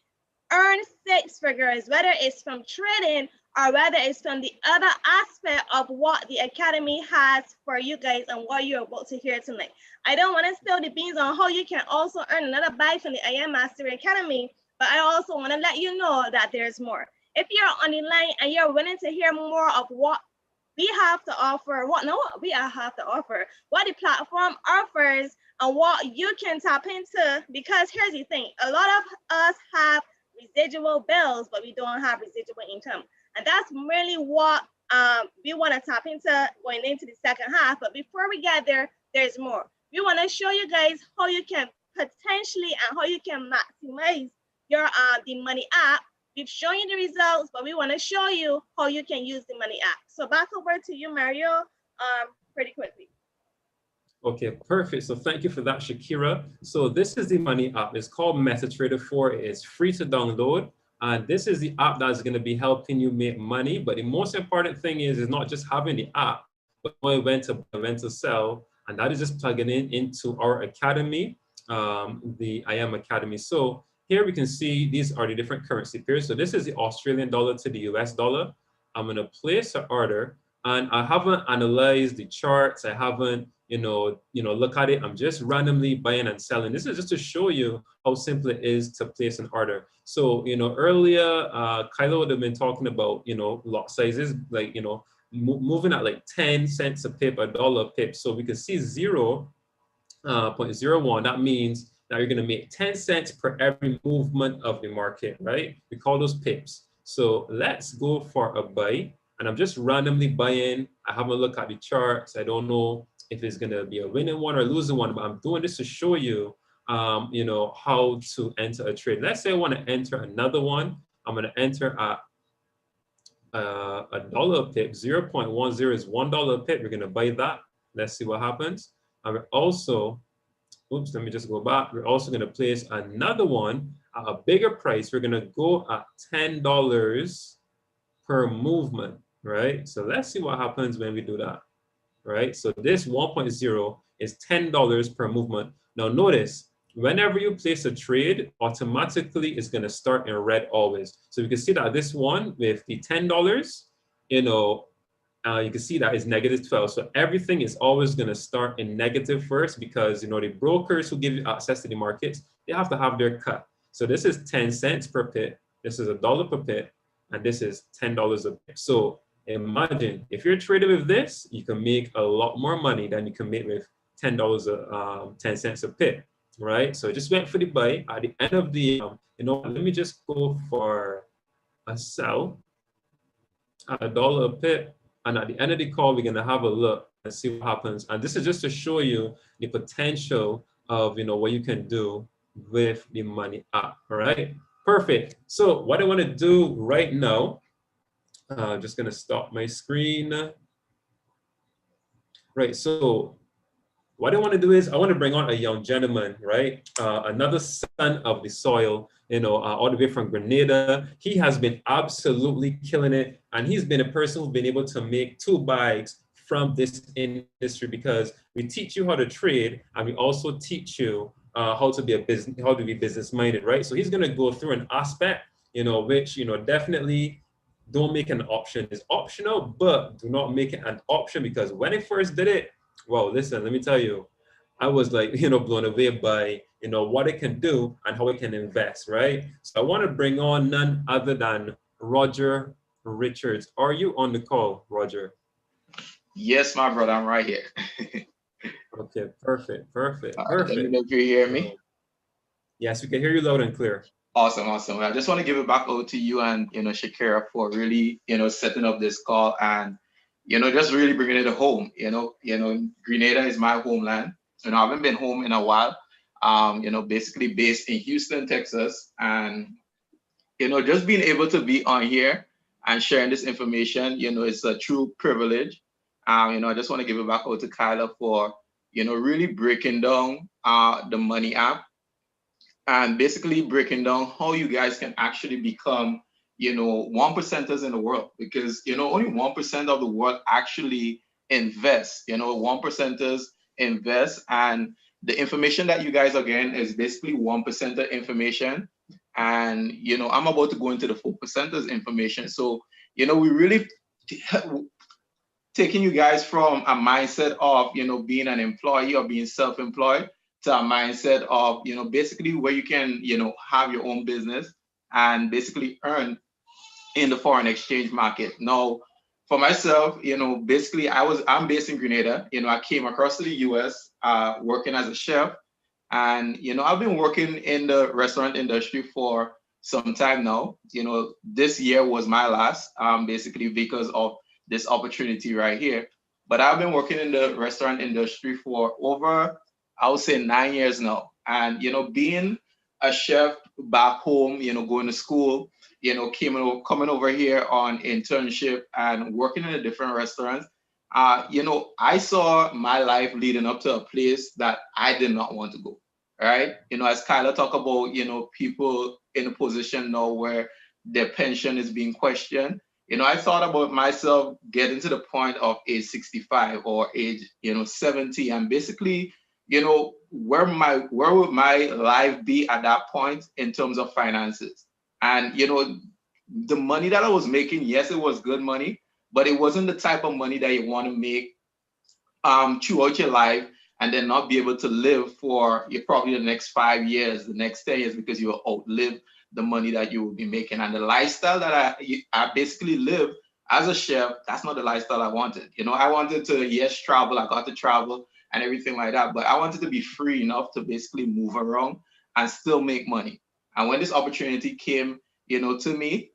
earn 6 figures, whether it's from trading or whether it's from the other aspect of what the Academy has for you guys and what you're about to hear tonight. I don't want to spill the beans on how you can also earn another bite from the I Am Mastery Academy, but I also want to let you know that there's more. If you're on the line and you're willing to hear more of what we have to offer, what the platform offers and what you can tap into, because here's the thing, a lot of us have residual bills, but we don't have residual income. And that's really what we want to tap into going into the second half. But before we get there, there's more. We want to show you guys how you can potentially and how you can maximize your the money app. We've shown you the results, but we want to show you how you can use the money app. So back over to you, Mario, pretty quickly. Okay, perfect. So thank you for that, Shakira. So this is the money app. It's called MetaTrader 4. It is free to download. And this is the app that's going to be helping you make money. But the most important thing is not just having the app, but knowing when to sell. And that is just plugging into our academy, the I Am Academy. So here we can see these are the different currency pairs. So this is the Australian dollar to the US dollar. I'm going to place an order. And I haven't analyzed the charts. I haven't, look at it. I'm just randomly buying and selling. This is just to show you how simple it is to place an order. So, earlier, Kyla would have been talking about, lot sizes, like, moving at like 10 cents a pip, $1 a pip. So we can see 0.01. That means that you're going to make 10 cents per every movement of the market, right? We call those pips. So let's go for a buy. And I'm just randomly buying. I haven't looked at the charts. I don't know if it's going to be a winning one or losing one, but I'm doing this to show you, how to enter a trade. Let's say I want to enter another one. I'm going to enter at $1 pip. 0.10 is $1 pip. We're going to buy that. Let's see what happens. And we're also, oops, let me just go back. We're also going to place another one at a bigger price. We're going to go at $10 per movement. Right? So let's see what happens when we do that, right? So this 1.0 is $10 per movement. Now notice, whenever you place a trade, automatically it's going to start in red always. So you can see that this one with the $10, you can see that is -12. So everything is always going to start in negative first because, the brokers who give you access to the markets, they have to have their cut. So this is 10 cents per pip. This is $1 per pip. And this is $10 a pip. So imagine if you're trading with this, you can make a lot more money than you can make with $10 10 cents a pip, right? So I just went for the buy. At the end of the, let me just go for a sell at $1 a pip. And at the end of the call, we're gonna have a look and see what happens. And this is just to show you the potential of, what you can do with the money app, all right? Perfect. So what I want to do right now, I'm just going to stop my screen. Right. So what I want to do is I want to bring on a young gentleman, right? Another son of the soil, all the way from Grenada. He has been absolutely killing it. And he's been a person who's been able to make 2 bags from this industry because we teach you how to trade and we also teach you how to be business minded, right? So he's going to go through an aspect, which, definitely don't make an option. It's optional, but do not make it an option because when I first did it, well, listen, let me tell you, I was like, blown away by, what it can do and how it can invest, right? So I want to bring on none other than Roger Richards. Are you on the call, Roger? Yes, my brother, I'm right here. Okay, perfect. Let me know if you hear me. Yes, we can hear you loud and clear. Awesome. I just want to give it back over to you and, Shakira for really, setting up this call and, just really bringing it home. Grenada is my homeland. I haven't been home in a while. Basically based in Houston, Texas, and, just being able to be on here and sharing this information, it's a true privilege. I just want to give it back over to Kyla for, really breaking down the money app and basically breaking down how you guys can actually become, 1%ers in the world because, only 1% of the world actually invest, 1%ers invest. And the information that you guys are getting is basically 1%er information. And, I'm about to go into the 4%ers information. So, you know, we really taking you guys from a mindset of, you know, being an employee or being self-employed to a mindset of, you know, basically where you can, you know, have your own business and basically earn in the foreign exchange market. Now, for myself, you know, basically I'm based in Grenada. You know, I came across to the US working as a chef. And, you know, I've been working in the restaurant industry for some time now. You know, this year was my last, basically because of this opportunity right here. But I've been working in the restaurant industry for over, I would say 9 years now. And, you know, being a chef back home, you know, going to school, you know, coming over here on internship and working in a different restaurants, you know, I saw my life leading up to a place that I did not want to go. Right? You know, as Kyla talked about, you know, people in a position now where their pension is being questioned. You know, I thought about myself getting to the point of age 65 or age, you know, 70, and basically, you know, where would my life be at that point in terms of finances? And you know, the money that I was making, yes, it was good money, but it wasn't the type of money that you want to make throughout your life and then not be able to live for probably the next 5 years, the next 10 years, because you will outlive the money that you will be making. And the lifestyle that I basically live as a chef, that's not the lifestyle I wanted. You know, I wanted to, yes, travel. I got to travel and everything like that, but I wanted to be free enough to basically move around and still make money. And when this opportunity came, you know, to me,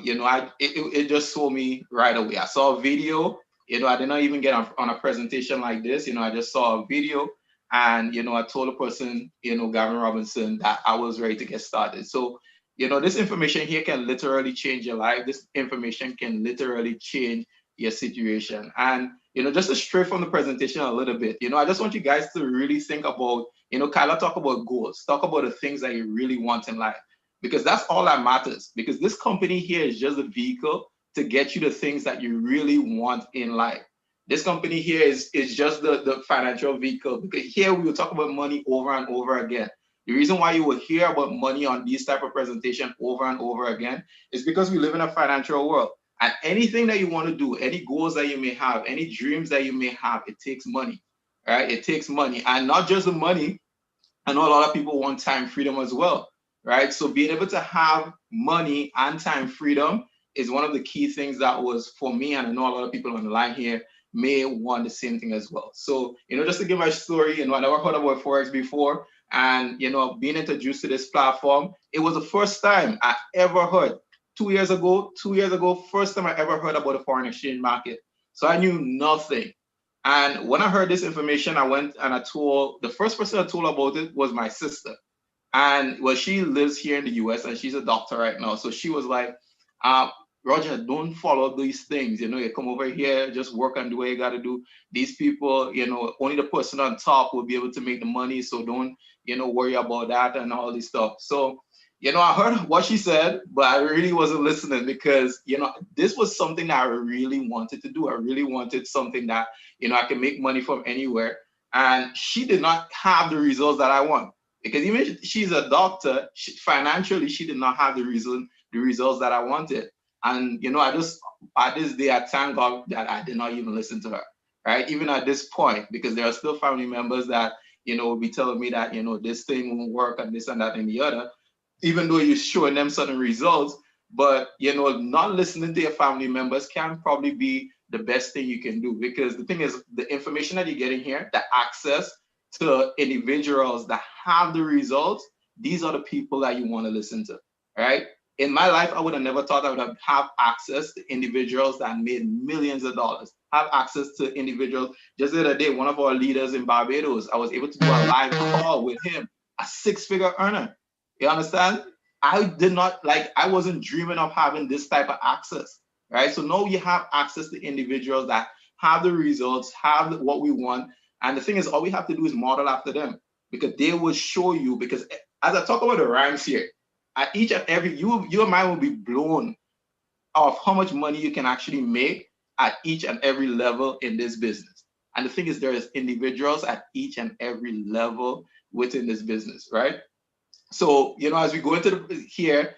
you know, it just saw me right away. I saw a video. You know, I did not even get on a presentation like this. You know, I just saw a video and, you know, I told the person, you know, Gavin Robinson, that I was ready to get started. So, you know, this information here can literally change your life. This information can literally change your situation. And, you know, just to stray from the presentation a little bit, you know, I just want you guys to really think about, you know, Kyla, talk about goals, talk about the things that you really want in life, because that's all that matters. Because this company here is just a vehicle to get you the things that you really want in life. This company here is just the financial vehicle, because here we will talk about money over and over again. The reason why you will hear about money on these type of presentation over and over again is because we live in a financial world. And anything that you want to do, any goals that you may have, any dreams that you may have, it takes money, right? It takes money, and not just the money. I know a lot of people want time freedom as well, right? So being able to have money and time freedom is one of the key things that was for me, and I know a lot of people on the line here may want the same thing as well. So, you know, just to give my story, you know, I never heard about Forex before, and, you know, being introduced to this platform, it was the first time I ever heard. 2 years ago, first time I ever heard about the foreign exchange market. So I knew nothing. And when I heard this information, I went and I told, the first person I told about it was my sister. And well, she lives here in the US and she's a doctor right now. So she was like, Roger, don't follow these things. You know, you come over here, just work and do what you got to do. These people, you know, only the person on top will be able to make the money. So don't, you know, worry about that and all this stuff. So, you know, I heard what she said, but I really wasn't listening because, you know, this was something that I really wanted to do. I really wanted something that, you know, I can make money from anywhere. And she did not have the results that I want. Because even if she's a doctor, financially, she did not have the results that I wanted. And, you know, at this day, I thank God that I did not even listen to her, right? Even at this point, because there are still family members that, you know, will be telling me that, you know, this thing won't work and this and that and the other, even though you're showing them certain results. But, you know, not listening to your family members can probably be the best thing you can do, because the thing is, the information that you're getting here, the access to individuals that have the results, these are the people that you want to listen to, right? In my life, I would have never thought I would have access to individuals that made millions of dollars, have access to individuals. Just the other day, one of our leaders in Barbados, I was able to do a live call with him, a six-figure earner. You understand? I wasn't dreaming of having this type of access, right? So now you have access to individuals that have the results, have what we want. And the thing is, all we have to do is model after them, because they will show you. Because as I talk about the ranks here, at each and every, your mind will be blown of how much money you can actually make at each and every level in this business. And the thing is, there is individuals at each and every level within this business, right? So, you know, as we go into here,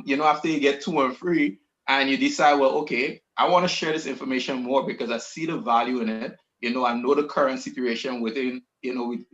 you know, after you get 2 and 3, and you decide, well, okay, I want to share this information more because I see the value in it. I know the current situation within,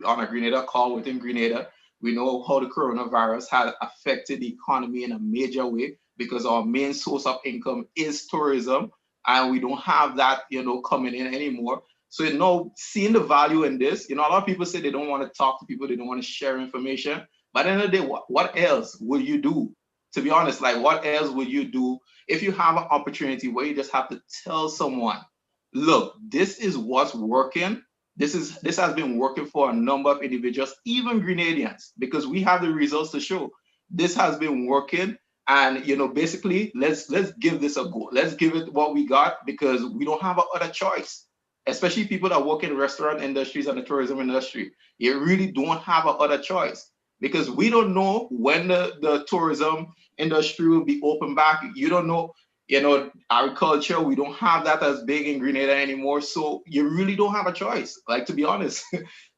on a Grenada call within Grenada. We know how the coronavirus has affected the economy in a major way because our main source of income is tourism, and we don't have that, coming in anymore. So, seeing the value in this, a lot of people say they don't want to talk to people, they don't want to share information. But at the end of the day, what else would you do? To be honest, like, what else would you do if you have an opportunity where you just have to tell someone, look, this is what's working. This has been working for a number of individuals, even Grenadians, because we have the results to show. This has been working, and basically, let's give this a go. Let's give it what we got, because we don't have other choice. Especially people that work in restaurant industries and the tourism industry, you really don't have other choice, because we don't know when the tourism industry will be open back. You don't know, agriculture, we don't have that as big in Grenada anymore. So you really don't have a choice. Like, to be honest,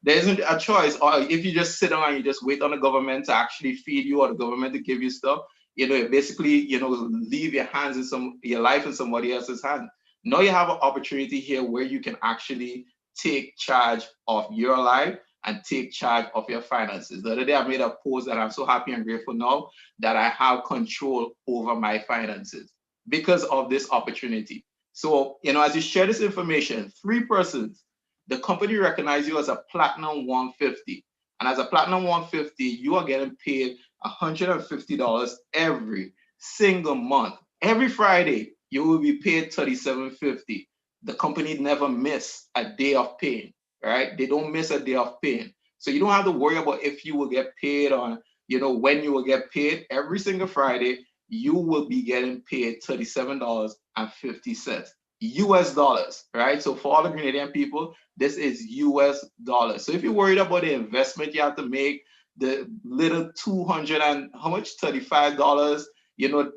there isn't a choice. Or if you just sit down and you just wait on the government to actually feed you, or the government to give you stuff, basically, leave your life in somebody else's hands. Now you have an opportunity here where you can actually take charge of your life and take charge of your finances. The other day I made a post that I'm so happy and grateful now that I have control over my finances because of this opportunity. So, as you share this information, 3 persons, the company recognizes you as a Platinum 150. And as a Platinum 150, you are getting paid $150 every single month. Every Friday, you will be paid $37.50. The company never miss a day of paying, right? They don't miss a day of paying. So you don't have to worry about if you will get paid on, when you will get paid. Every single Friday, you will be getting paid $37.50 US dollars, right? So for all the Canadian people, this is US dollars. So if you're worried about the investment you have to make, the little 200 and how much, $35,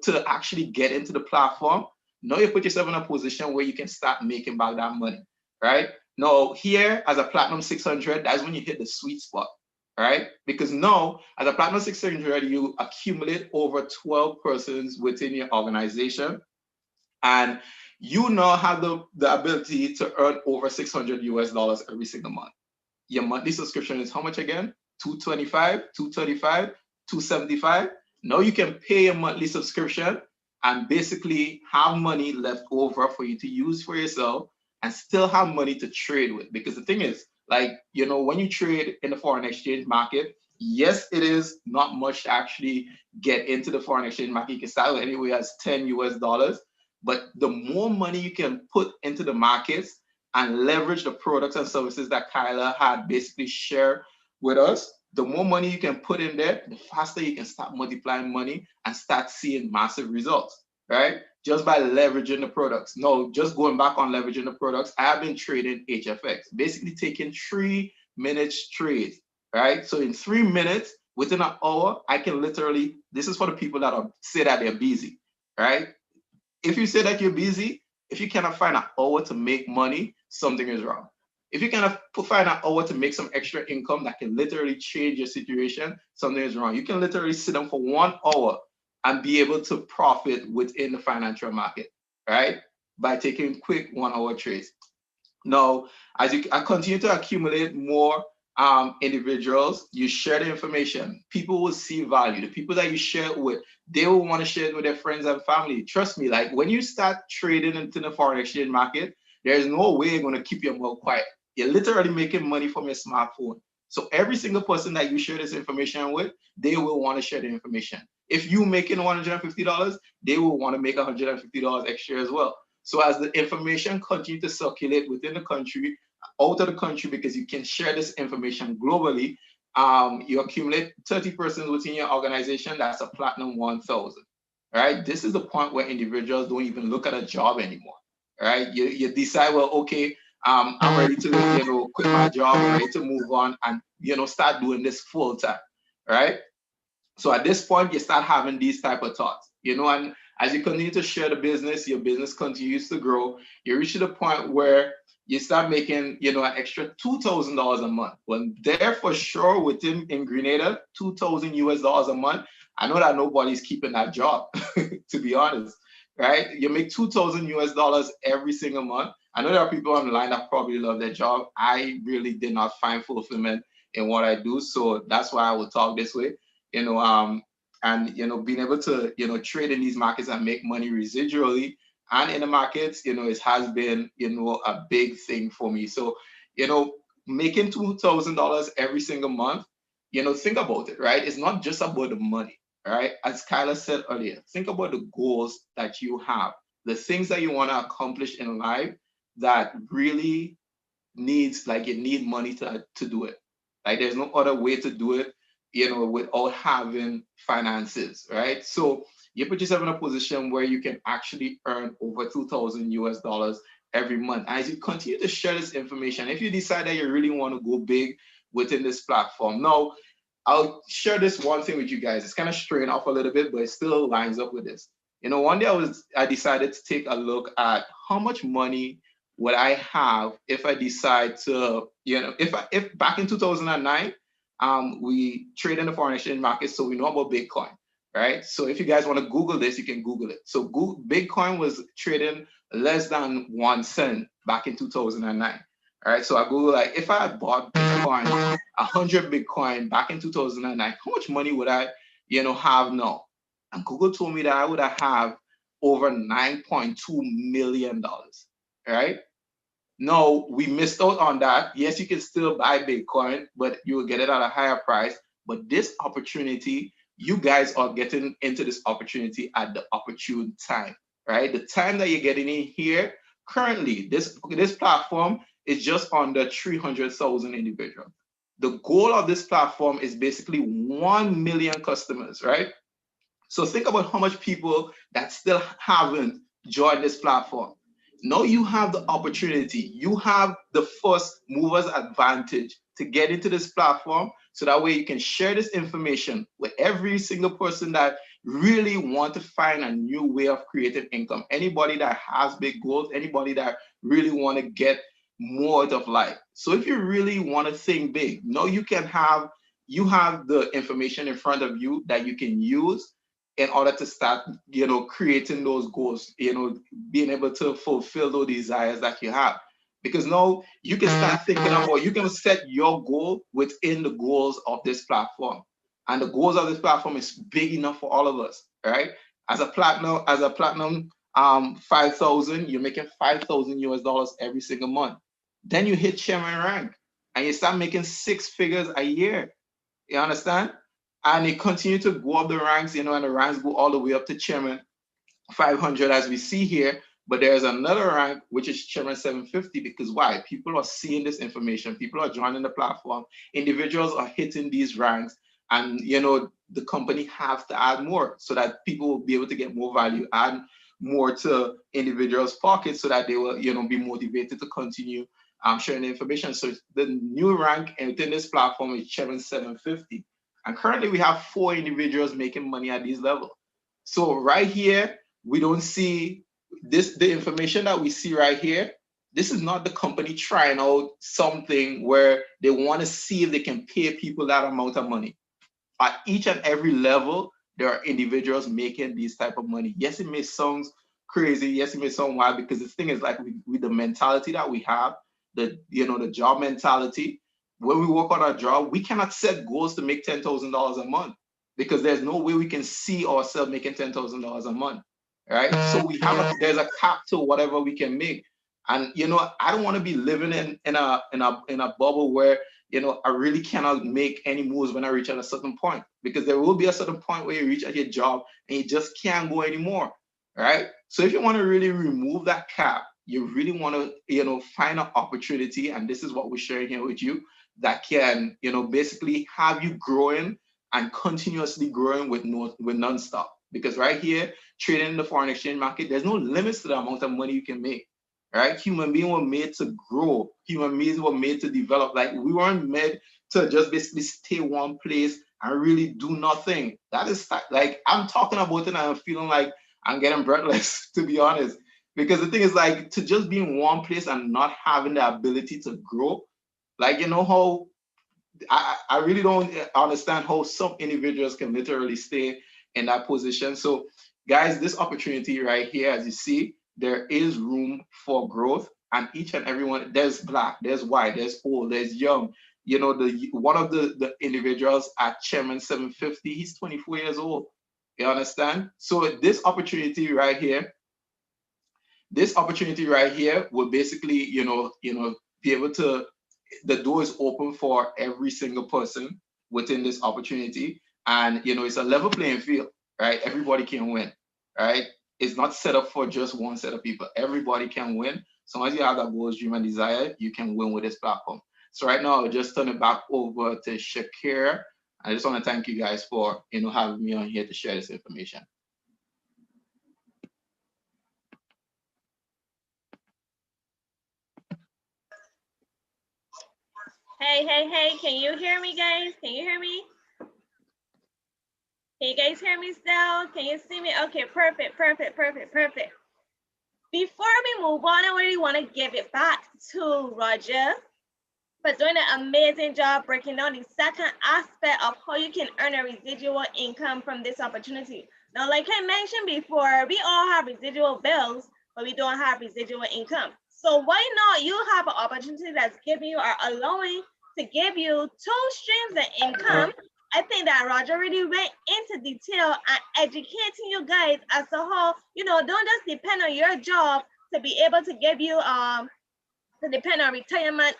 to actually get into the platform, now you put yourself in a position where you can start making back that money, right? Now here, as a Platinum 600, that's when you hit the sweet spot, right? Because now, as a Platinum 600, you accumulate over 12 persons within your organization, and you now have the ability to earn over 600 US dollars every single month. Your monthly subscription is how much again? 225, 235, 275. Now you can pay a monthly subscription and basically have money left over for you to use for yourself and still have money to trade with. Because the thing is, like, when you trade in the foreign exchange market, yes, it is not much to actually get into the foreign exchange market. You can start with anywhere as 10 US dollars. But the more money you can put into the markets and leverage the products and services that Kyla had basically shared with us, the more money you can put in there, the faster you can start multiplying money and start seeing massive results, right? Just by leveraging the products. No, just going back on leveraging the products, I have been trading HFX, basically taking 3 minutes trades, right? So in 3 minutes, within an hour, I can literally, this is for the people that say that they're busy, right? If you say that you're busy, if you cannot find an hour to make money, something is wrong. If you cannot find an hour to make some extra income that can literally change your situation, something is wrong. You can literally sit down for 1 hour and be able to profit within the financial market, right? By taking quick 1 hour trades. Now, as you continue to accumulate more individuals, you share the information, people will see value. The people that you share it with, they will want to share it with their friends and family. Trust me, like, when you start trading into the foreign exchange market, there's no way you're going to keep your mouth quiet. You're literally making money from your smartphone. So every single person that you share this information with, they will want to share the information. If you're making $150, they will want to make $150 extra as well. So as the information continues to circulate within the country, out of the country, because you can share this information globally, you accumulate 30 persons within your organization, that's a Platinum 1000, right? This is the point where individuals don't even look at a job anymore, right? You decide, well, okay, I'm ready to, quit my job, I'm ready to move on and, start doing this full time, right? So at this point, you start having these type of thoughts, and as you continue to share the business, your business continues to grow. You reach to the point where you start making, an extra $2,000 a month. Well, there for sure in Grenada, 2,000 US dollars a month. I know that nobody's keeping that job, to be honest. right? You make 2,000 US dollars every single month. I know there are people on the line that probably love their job. I really did not find fulfillment in what I do, so that's why I would talk this way. And being able to trade in these markets and make money residually and in the markets, it has been a big thing for me. So making $2,000 every single month, think about it, right? It's not just about the money, right? As Kyla said earlier, think about the goals that you have, the things that you want to accomplish in life that really needs, like, you need money to do it. Like, there's no other way to do it, without having finances, right? So you put yourself in a position where you can actually earn over 2,000 US dollars every month. As you continue to share this information, if you decide that you really want to go big within this platform, now I'll share this one thing with you guys. It's kind of straying off a little bit, but it still lines up with this. One day I decided to take a look at how much money would I have if I decide to, if back in 2009, we trade in the foreign exchange market, so we know about Bitcoin, right? So if you guys want to Google this, you can Google it. So Bitcoin was trading less than 1 cent back in 2009. All right, so I Google, like, if I had bought Bitcoin, 100 Bitcoin back in 2009, how much money would I, have now? And Google told me that I would have over $9.2 million. All right. No, we missed out on that. Yes, you can still buy Bitcoin, but you will get it at a higher price. But this opportunity, you guys are getting into this opportunity at the opportune time, right? The time that you're getting in here, currently, this platform is just under 300,000 individuals. The goal of this platform is basically 1 million customers, right? So think about how much people that still haven't joined this platform. Now you have the opportunity, you have the first movers advantage to get into this platform, so that way you can share this information with every single person that really want to find a new way of creating income. Anybody that has big goals, anybody that really want to get more out of life. So if you really want to think big, now you have the information in front of you that you can use in order to start, creating those goals, being able to fulfill those desires that you have. Because now you can start thinking about, you can set your goal within the goals of this platform. And the goals of this platform is big enough for all of us, right? As a platinum 5,000, you're making 5,000 US dollars every single month. Then you hit chairman rank and you start making 6 figures a year. You understand? And it continue to go up the ranks, and the ranks go all the way up to chairman 500, as we see here. But there's another rank, which is chairman 750, because why? People are seeing this information. People are joining the platform. Individuals are hitting these ranks, and the company has to add more so that people will be able to get more value, add more to individuals' pockets, so that they will, be motivated to continue sharing the information. So the new rank within this platform is chairman 750. And currently we have 4 individuals making money at this level. So right here, we don't see this, the information that we see right here. This is not the company trying out something where they want to see if they can pay people that amount of money. At each and every level, there are individuals making these type of money. Yes, it may sound crazy. Yes, it may sound wild, because the thing is, like, with the mentality that we have, the job mentality, when we work on our job, we cannot set goals to make $10,000 a month, because there's no way we can see ourselves making $10,000 a month, right? So there's a cap to whatever we can make. And I don't want to be living in a bubble where I really cannot make any moves when I reach at a certain point, because there will be a certain point where you reach at your job and you just can't go anymore, right? So if you want to really remove that cap, you really want to find an opportunity, and this is what we're sharing here with you, that can basically have you growing and continuously growing with nonstop. Because right here, trading in the foreign exchange market, there's no limits to the amount of money you can make, right? Human beings were made to grow. Human beings were made to develop. Like, we weren't made to just basically stay one place and really do nothing. That is, like, I'm talking about it and I'm feeling like I'm getting breathless, to be honest. Because the thing is, like, to just be in one place and not having the ability to grow, like, how I really don't understand how some individuals can literally stay in that position. So Guys, this opportunity right here, as you see, there is room for growth, and each and every one, there's black, there's white, there's old, there's young. You know, the one of the individuals at Chairman 750, he's 24 years old. You understand? So this opportunity right here will basically, be able to, the door is open for every single person within this opportunity. And, it's a level playing field, right? Everybody can win, right? It's not set up for just one set of people. Everybody can win. So long as you have that goals, dream, and desire, you can win with this platform. So right now, I'll just turn it back over to Shakira. I just want to thank you guys for, having me on here to share this information. Hey, can you hear me, guys? Can you hear me? Can you guys hear me still? Can you see me? Okay, perfect. Before we move on, I really want to give it back to Roger for doing an amazing job breaking down the second aspect of how you can earn a residual income from this opportunity. Now, like I mentioned before, we all have residual bills, but we don't have residual income. So why not you have an opportunity that's giving you or allowing to give you 2 streams of income? I think that Roger really went into detail and educating you guys as to how, don't just depend on your job to be able to give you, to depend on retirement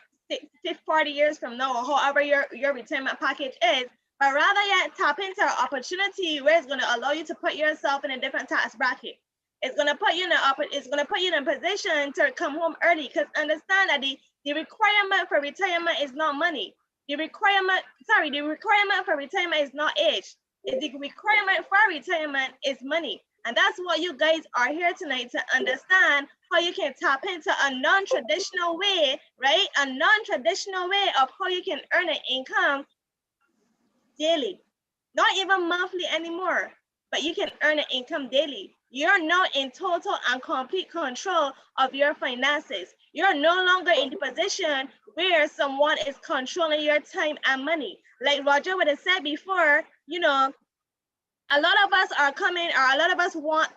40 years from now, or however your retirement package is, but rather yet tap into an opportunity where it's going to allow you to put yourself in a different tax bracket. It's going to put you in a position to come home early, because understand that the requirement for retirement is not money. The requirement for retirement is not age. The requirement for retirement is money. And that's what you guys are here tonight to understand, how you can tap into a non-traditional way, right? A non-traditional way of how you can earn an income daily, not even monthly anymore, but you can earn an income daily. You're now in total and complete control of your finances. You're no longer in the position where someone is controlling your time and money. Like Roger would have said before, a lot of us are coming, or a lot of us want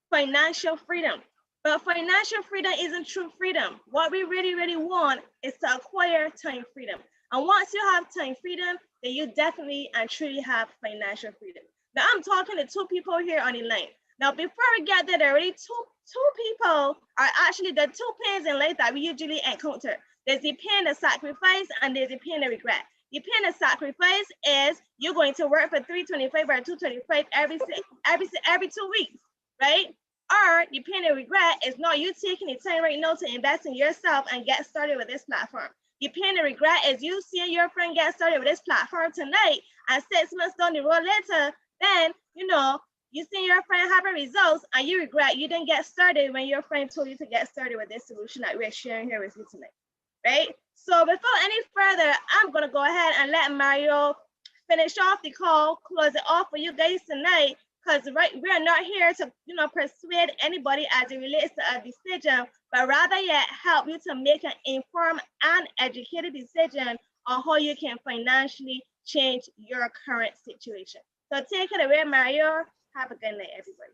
financial freedom, but financial freedom isn't true freedom. What we really, really want is to acquire time freedom. And once you have time freedom, then you definitely and truly have financial freedom. Now I'm talking to 2 people here on the line. Now, before we get there, there are already two people are actually the 2 pains in life that we usually encounter. There's the pain of sacrifice, and there's the pain of regret. The pain of sacrifice is you're going to work for $325 or $225 every 2 weeks, right? Or the pain of regret is not you taking the time right now to invest in yourself and get started with this platform. The pain of regret is you seeing your friend get started with this platform tonight, and 6 months down the road later, then you see your friend having results, and you regret you didn't get started when your friend told you to get started with this solution that we're sharing here with you tonight, right? So without any further, I'm gonna go ahead and let Mario finish off the call, close it off for you guys tonight, because we're not here to persuade anybody as it relates to a decision, but rather yet help you to make an informed and educated decision on how you can financially change your current situation. So take it away, Mario. Have a good night, everybody.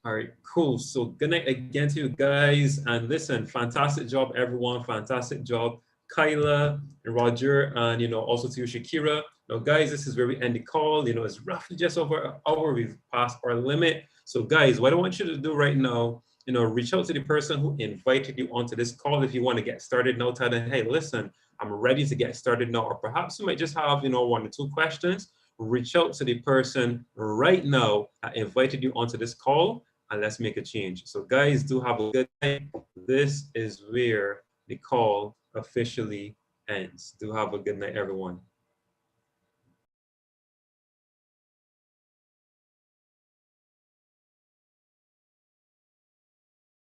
All right, cool. So good night again to you guys. And listen, fantastic job, everyone. Fantastic job, Kyla and Roger, and also to you, Shakira. Now, guys, this is where we end the call. It's roughly just over an hour. We've passed our limit. So, guys, what I want you to do right now, reach out to the person who invited you onto this call. If you want to get started now, tell them, hey, listen, I'm ready to get started now. Or perhaps you might just have, 1 or 2 questions. Reach out to the person right now that invited you onto this call, and let's make a change. So guys, do have a good night. This is where the call officially ends. Do have a good night, everyone.